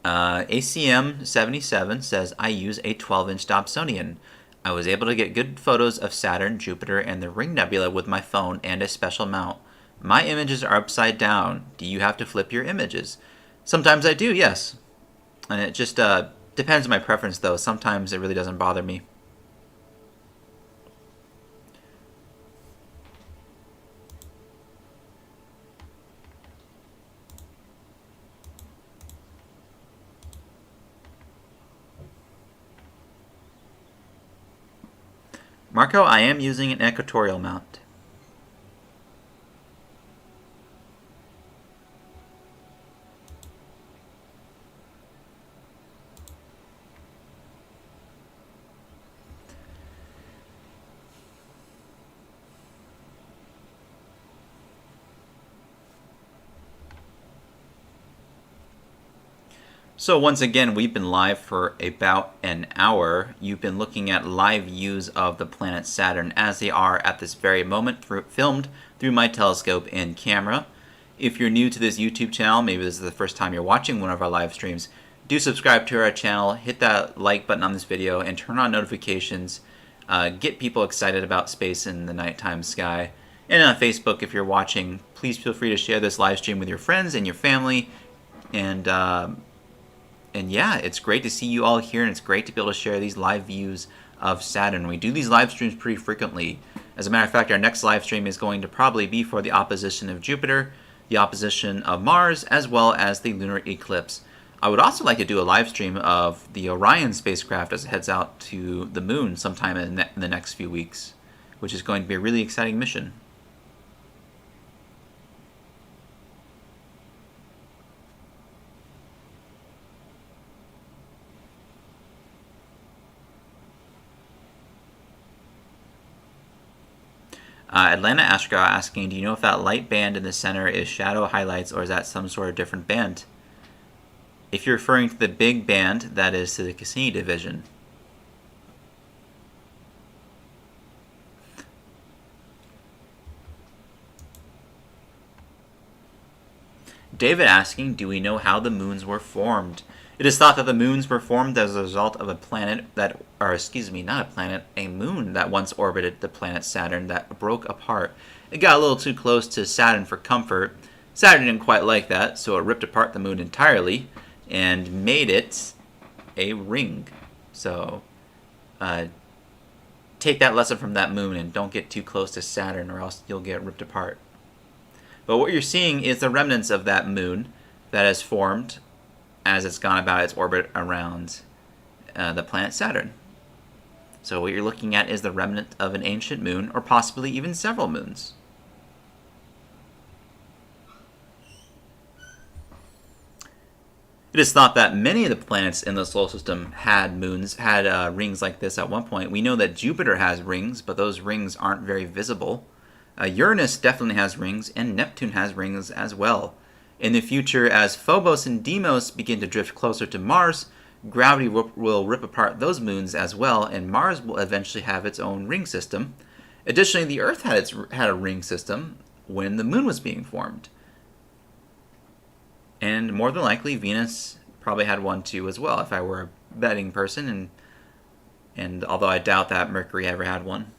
ACM77 says, I use a 12-inch Dobsonian. I was able to get good photos of Saturn, Jupiter, and the Ring Nebula with my phone and a special mount. My images are upside down. Do you have to flip your images? Sometimes I do, yes. And it just depends on my preference, though. Sometimes it really doesn't bother me. Marco, I am using an equatorial mount. So once again, we've been live for about an hour. You've been looking at live views of the planet Saturn as they are at this very moment, filmed through my telescope and camera. If you're new to this YouTube channel, maybe this is the first time you're watching one of our live streams, do subscribe to our channel, hit that like button on this video, and turn on notifications. Get people excited about space in the nighttime sky. And on Facebook, if you're watching, please feel free to share this live stream with your friends and your family. And yeah, it's great to see you all here, and it's great to be able to share these live views of Saturn. We do these live streams pretty frequently. As a matter of fact, our next live stream is going to probably be for the opposition of Jupiter, the opposition of Mars, as well as the lunar eclipse. I would also like to do a live stream of the Orion spacecraft as it heads out to the moon sometime in the next few weeks, which is going to be a really exciting mission. Atlanta Astro asking, do you know if that light band in the center is shadow highlights or is that some sort of different band? If you're referring to the big band, that is to the Cassini division. David asking, do we know how the moons were formed? It is thought that the moons were formed as a result of a planet that, or excuse me, not a planet, a moon that once orbited the planet Saturn that broke apart. It got a little too close to Saturn for comfort. Saturn didn't quite like that, so it ripped apart the moon entirely and made it a ring. So, take that lesson from that moon and don't get too close to Saturn or else you'll get ripped apart. But what you're seeing is the remnants of that moon that has formed as it's gone about its orbit around the planet Saturn. So what you're looking at is the remnant of an ancient moon, or possibly even several moons. It is thought that many of the planets in the solar system had rings like this at one point. We know that Jupiter has rings, but those rings aren't very visible. Uranus definitely has rings, and Neptune has rings as well. In the future, as Phobos and Deimos begin to drift closer to Mars, gravity will rip apart those moons as well, and Mars will eventually have its own ring system. Additionally, the Earth had a ring system when the moon was being formed. And more than likely, Venus probably had one too as well, if I were a betting person, and although I doubt that Mercury ever had one.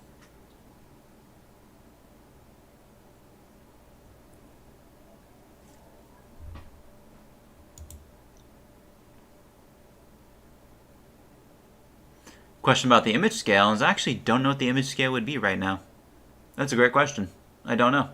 Question about the image scale is I actually don't know what the image scale would be right now. That's a great question. I don't know.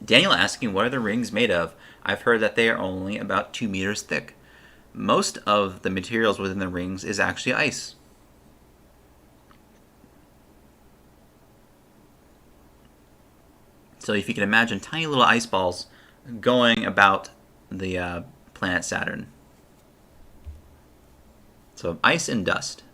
Daniel asking, what are the rings made of? I've heard that they are only about 2 meters thick. Most of the materials within the rings is actually ice. So if you can imagine tiny little ice balls going about the planet Saturn. So ice and dust.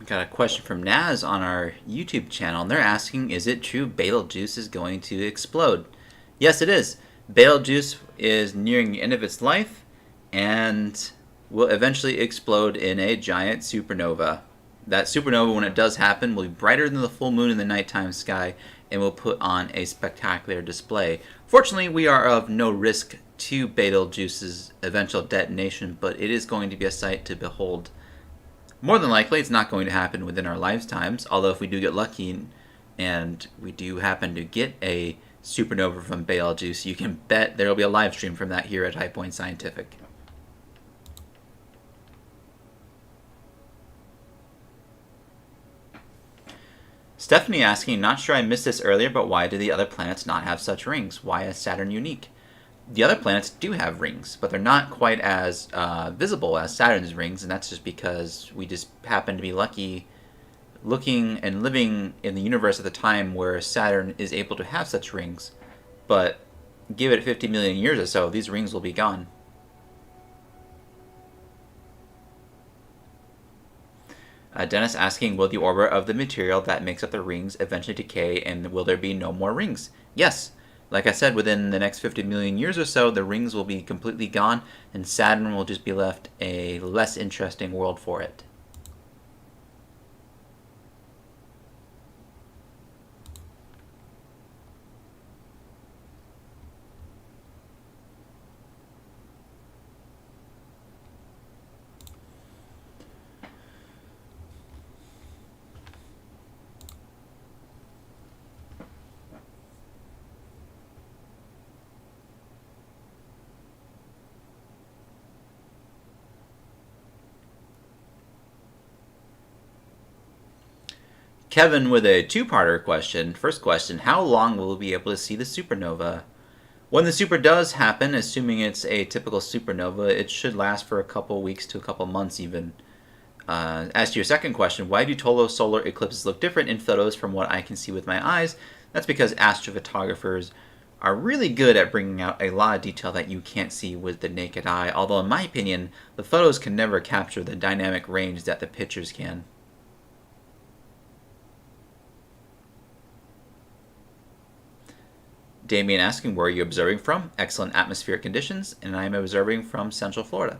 Got a question from Naz on our YouTube channel, and they're asking, is it true Betelgeuse is going to explode? Yes, it is. Betelgeuse is nearing the end of its life and will eventually explode in a giant supernova. That supernova, when it does happen, will be brighter than the full moon in the nighttime sky and will put on a spectacular display. Fortunately, we are of no risk to Betelgeuse's eventual detonation, but it is going to be a sight to behold. More than likely, it's not going to happen within our lifetimes, although if we do get lucky and we do happen to get a supernova from Betelgeuse, you can bet there will be a live stream from that here at High Point Scientific. Stephanie asking, not sure I missed this earlier, but why do the other planets not have such rings? Why is Saturn unique? The other planets do have rings, but they're not quite as visible as Saturn's rings, and that's just because we just happen to be lucky looking and living in the universe at the time where Saturn is able to have such rings. But give it 50 million years or so, these rings will be gone. Dennis asking, will the orbit of the material that makes up the rings eventually decay, and will there be no more rings? Yes. Like I said, within the next 50 million years or so, the rings will be completely gone, and Saturn will just be left a less interesting world for it. Kevin with a two-parter question. First question, how long will we be able to see the supernova? When the super does happen, assuming it's a typical supernova, it should last for a couple weeks to a couple months even. As to your second question, why do total solar eclipses look different in photos from what I can see with my eyes? That's because astrophotographers are really good at bringing out a lot of detail that you can't see with the naked eye, although in my opinion, the photos can never capture the dynamic range that the pictures can. Damien asking, where are you observing from? Excellent atmospheric conditions, and I am observing from Central Florida.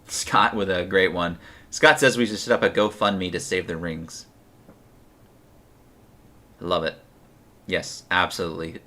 Scott with a great one. Scott says we should set up a GoFundMe to save the rings. I love it. Yes, absolutely.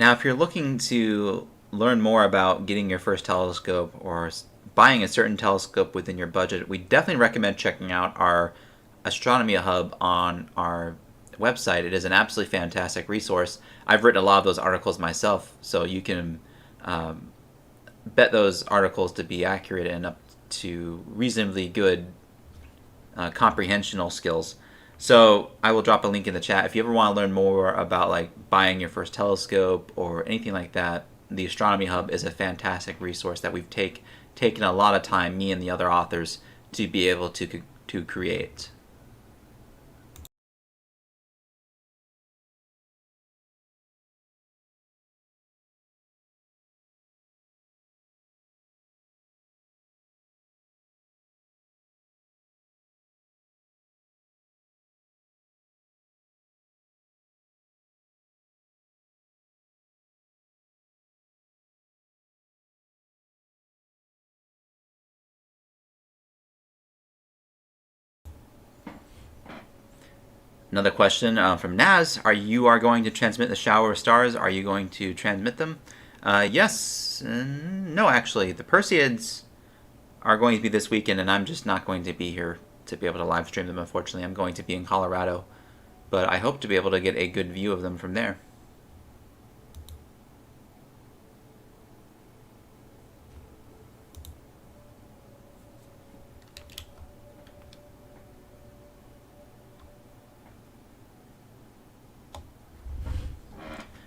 Now, if you're looking to learn more about getting your first telescope or buying a certain telescope within your budget, we definitely recommend checking out our astronomy hub on our website. It is an absolutely fantastic resource. I've written a lot of those articles myself, so you can bet those articles to be accurate and up to reasonably good comprehensional skills. So I will drop a link in the chat if you ever want to learn more about like buying your first telescope or anything like that. The Astronomy Hub is a fantastic resource that we've taken a lot of time, me and the other authors, to be able to create. Another question from Naz: you are going to transmit the shower of stars? Are you going to transmit them? Yes. No, actually, the Perseids are going to be this weekend, and I'm just not going to be here to be able to live stream them. Unfortunately, I'm going to be in Colorado, but I hope to be able to get a good view of them from there.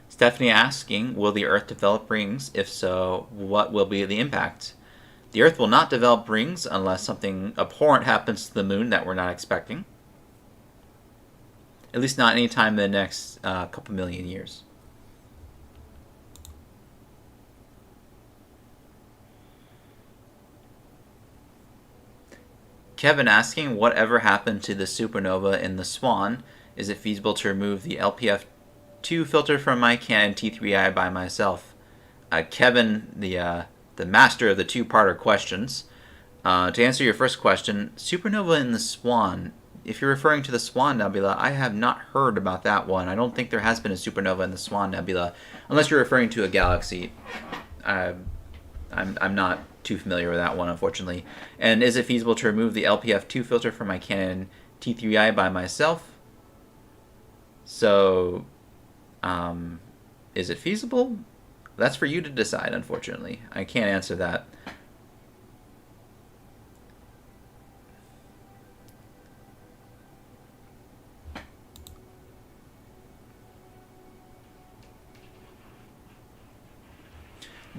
Stephanie asking, will the Earth develop rings? If so, what will be the impact? The Earth will not develop rings unless something abhorrent happens to the Moon that we're not expecting. At least not anytime in the next couple million years. Kevin asking, whatever happened to the supernova in the Swan? Is it feasible to remove the LPF2 filter from my Canon T3i by myself? Kevin, the master of the two-parter questions. To answer your first question, supernova in the Swan. If you're referring to the Swan Nebula, I have not heard about that one. I don't think there has been a supernova in the Swan Nebula, unless you're referring to a galaxy. I'm not too familiar with that one, unfortunately. And is it feasible to remove the LPF2 filter from my Canon T3i by myself? So, is it feasible? That's for you to decide, unfortunately. I can't answer that.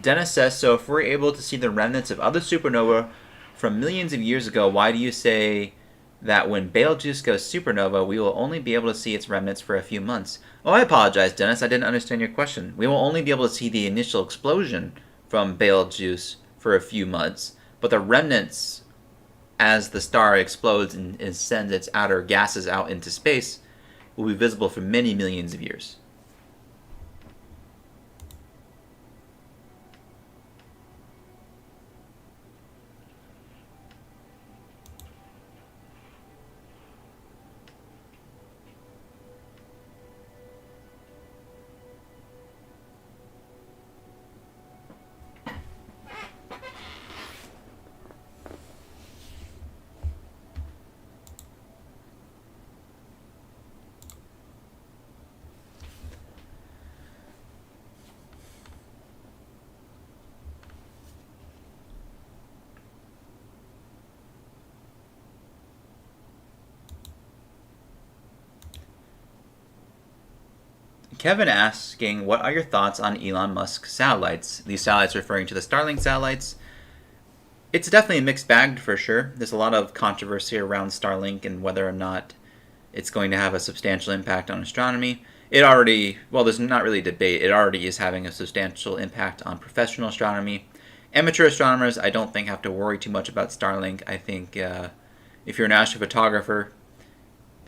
Dennis says, so if we're able to see the remnants of other supernova from millions of years ago, why do you say that when Betelgeuse goes supernova, we will only be able to see its remnants for a few months? Oh, I apologize, Dennis. I didn't understand your question. We will only be able to see the initial explosion from Betelgeuse for a few months, but the remnants, as the star explodes and sends its outer gases out into space, will be visible for many millions of years. Kevin asking, what are your thoughts on Elon Musk's satellites? These satellites referring to the Starlink satellites. It's definitely a mixed bag for sure. There's a lot of controversy around Starlink and whether or not it's going to have a substantial impact on astronomy. It already, well, there's not really debate. It already is having a substantial impact on professional astronomy. Amateur astronomers, I don't think, have to worry too much about Starlink. I think if you're an astrophotographer,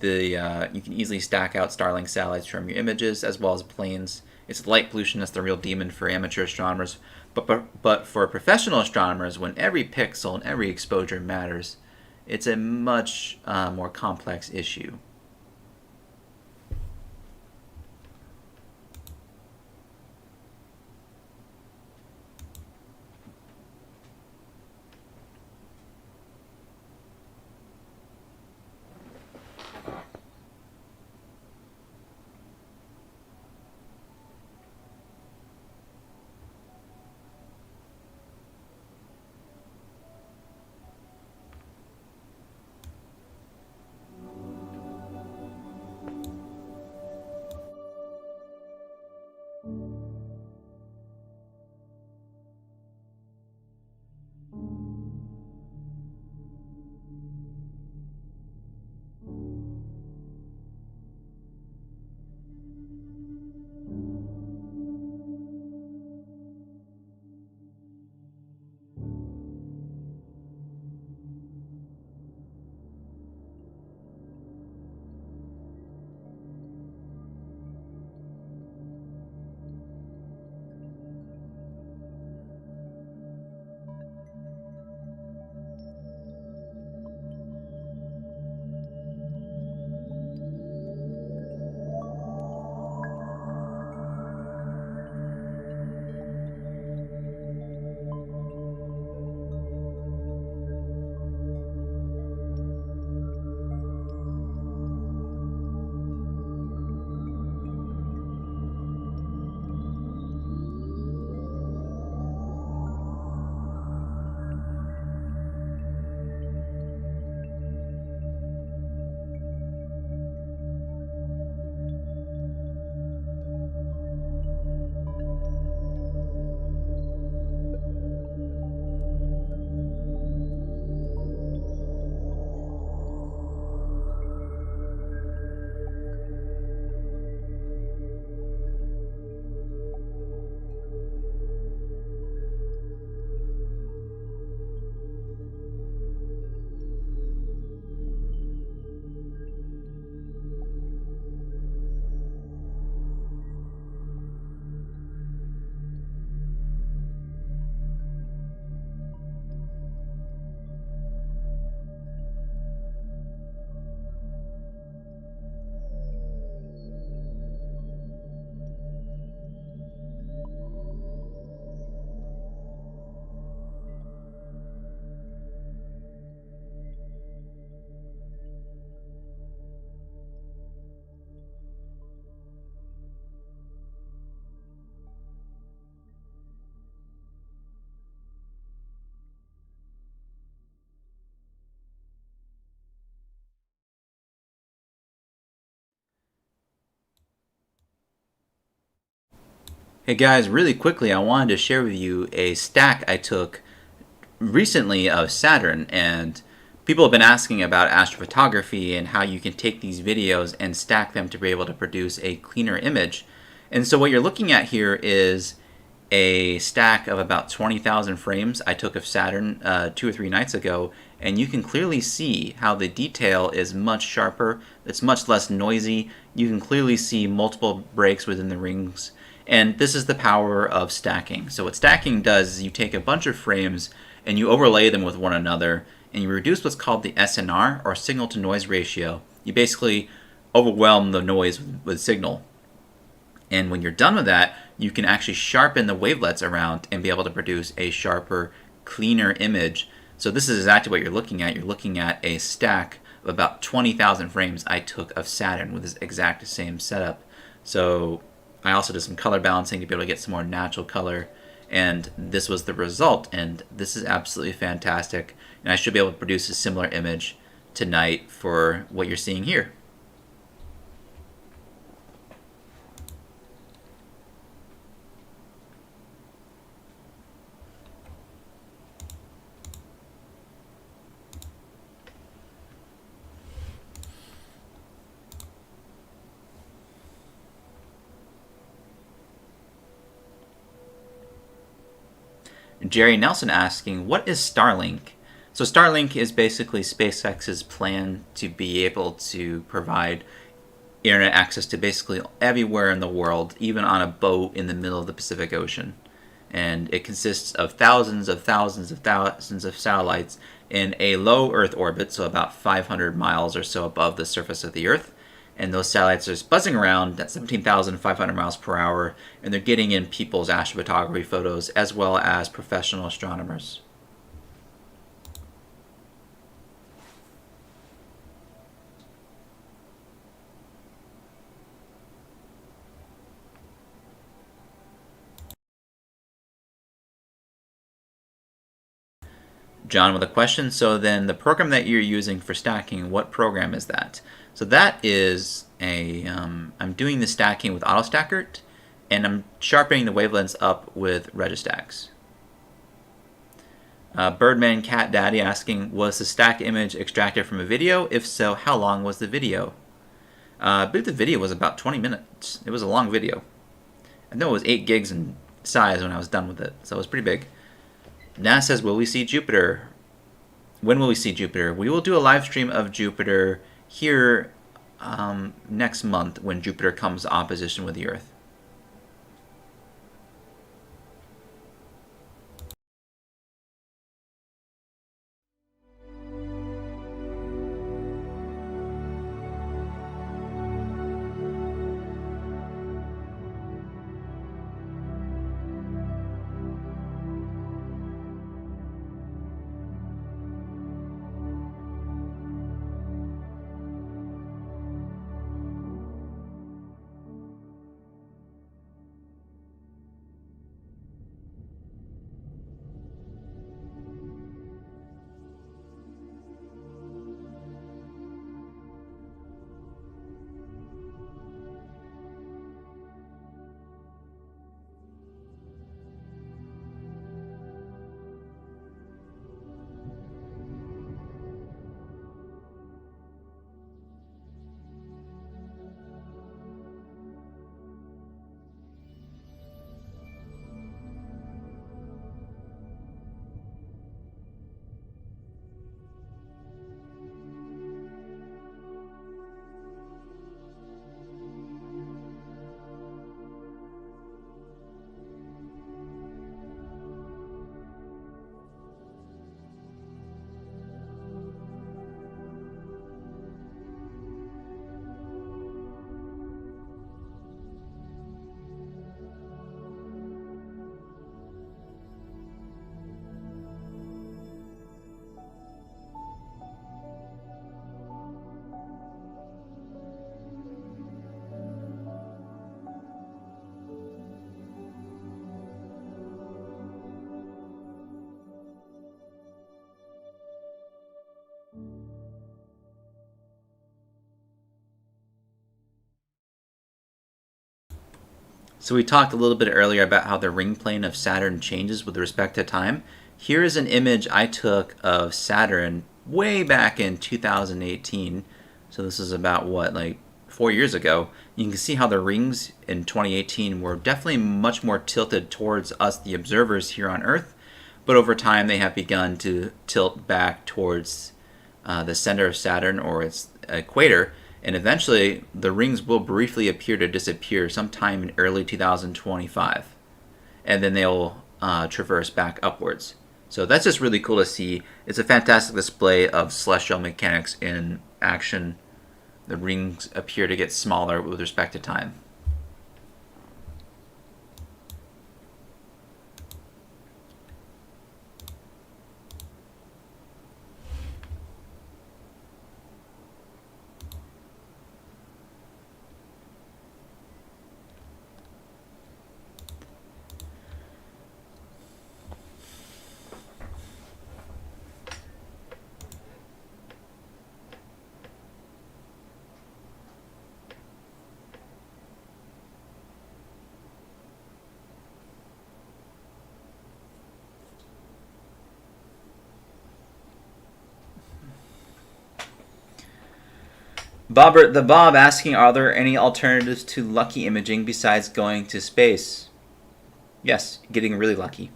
you can easily stack out Starlink satellites from your images as well as planes. It's light pollution that's the real demon for amateur astronomers. But for professional astronomers, when every pixel and every exposure matters, it's a much more complex issue. Hey guys, really quickly, I wanted to share with you a stack I took recently of Saturn, and people have been asking about astrophotography and how you can take these videos and stack them to be able to produce a cleaner image. And so what you're looking at here is a stack of about 20,000 frames I took of Saturn 2 or 3 nights ago, and you can clearly see how the detail is much sharper, it's much less noisy, you can clearly see multiple breaks within the rings, and this is the power of stacking. So what stacking does is you take a bunch of frames and you overlay them with one another, and you reduce what's called the SNR, or signal to noise ratio. You basically overwhelm the noise with signal. And when you're done with that, you can actually sharpen the wavelets around and be able to produce a sharper, cleaner image. So this is exactly what you're looking at. You're looking at a stack of about 20,000 frames I took of Saturn with this exact same setup. So I also did some color balancing to be able to get some more natural color, and this was the result, and this is absolutely fantastic, and I should be able to produce a similar image tonight for what you're seeing here. Jerry Nelson asking, what is Starlink? So Starlink is basically SpaceX's plan to be able to provide internet access to basically everywhere in the world, even on a boat in the middle of the Pacific Ocean. And it consists of thousands of satellites in a low Earth orbit, so about 500 miles or so above the surface of the Earth. And those satellites are just buzzing around at 17,500 miles per hour, and they're getting in people's astrophotography photos as well as professional astronomers. John with a question. So then the program that you're using for stacking, what program is that? So that is I'm doing the stacking with AutoStackert, and I'm sharpening the wavelengths up with Registax. Birdman Cat Daddy asking, was the stack image extracted from a video? If so, how long was the video? I believe the video was about 20 minutes. It was a long video. I know it was 8 gigs in size when I was done with it, so it was pretty big. NASA says, will we see Jupiter? When will we see Jupiter? We will do a live stream of Jupiter here next month when Jupiter comes opposition with the Earth. So we talked a little bit earlier about how the ring plane of Saturn changes with respect to time. Here is an image I took of Saturn way back in 2018. So this is about, like 4 years ago. You can see how the rings in 2018 were definitely much more tilted towards us, the observers here on Earth. But over time, they have begun to tilt back towards the center of Saturn or its equator. And eventually, the rings will briefly appear to disappear sometime in early 2025. And then they'll traverse back upwards. So that's just really cool to see. It's a fantastic display of celestial mechanics in action. The rings appear to get smaller with respect to time. Bob asking, are there any alternatives to lucky imaging besides going to space? Yes, getting really lucky.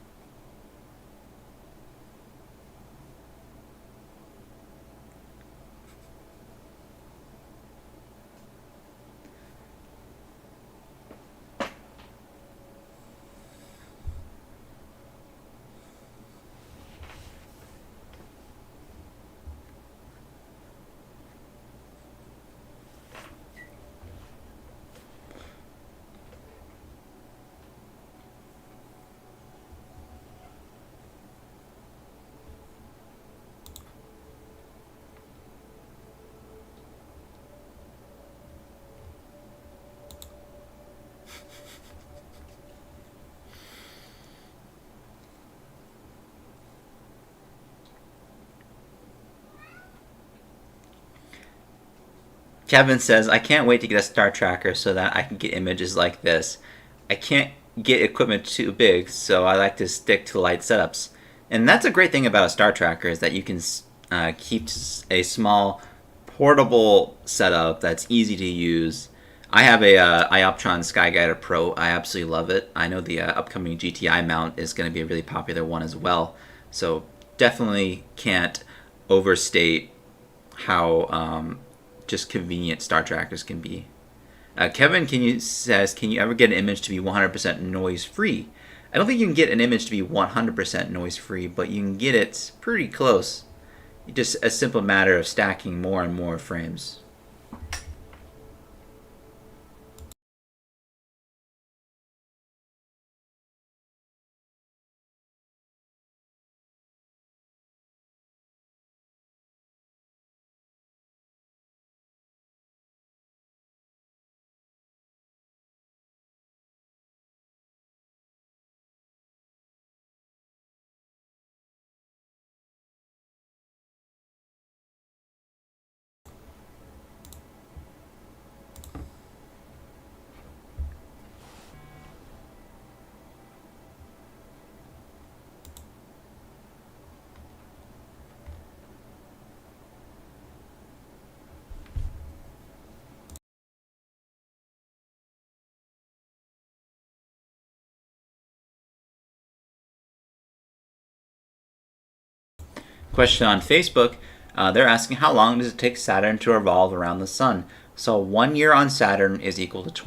Kevin says, I can't wait to get a star tracker so that I can get images like this. I can't get equipment too big, so I like to stick to light setups. And that's a great thing about a star tracker is that you can keep a small portable setup that's easy to use. I have a Ioptron Skyguider Pro. I absolutely love it. I know the upcoming GTI mount is going to be a really popular one as well. So definitely can't overstate how just convenient star trackers can be. Kevin says, can you ever get an image to be 100% noise free? I don't think you can get an image to be 100% noise free, but you can get it pretty close. Just a simple matter of stacking more and more frames. Question on Facebook. They're asking how long does it take Saturn to revolve around the sun? So 1 year on Saturn is equal to 20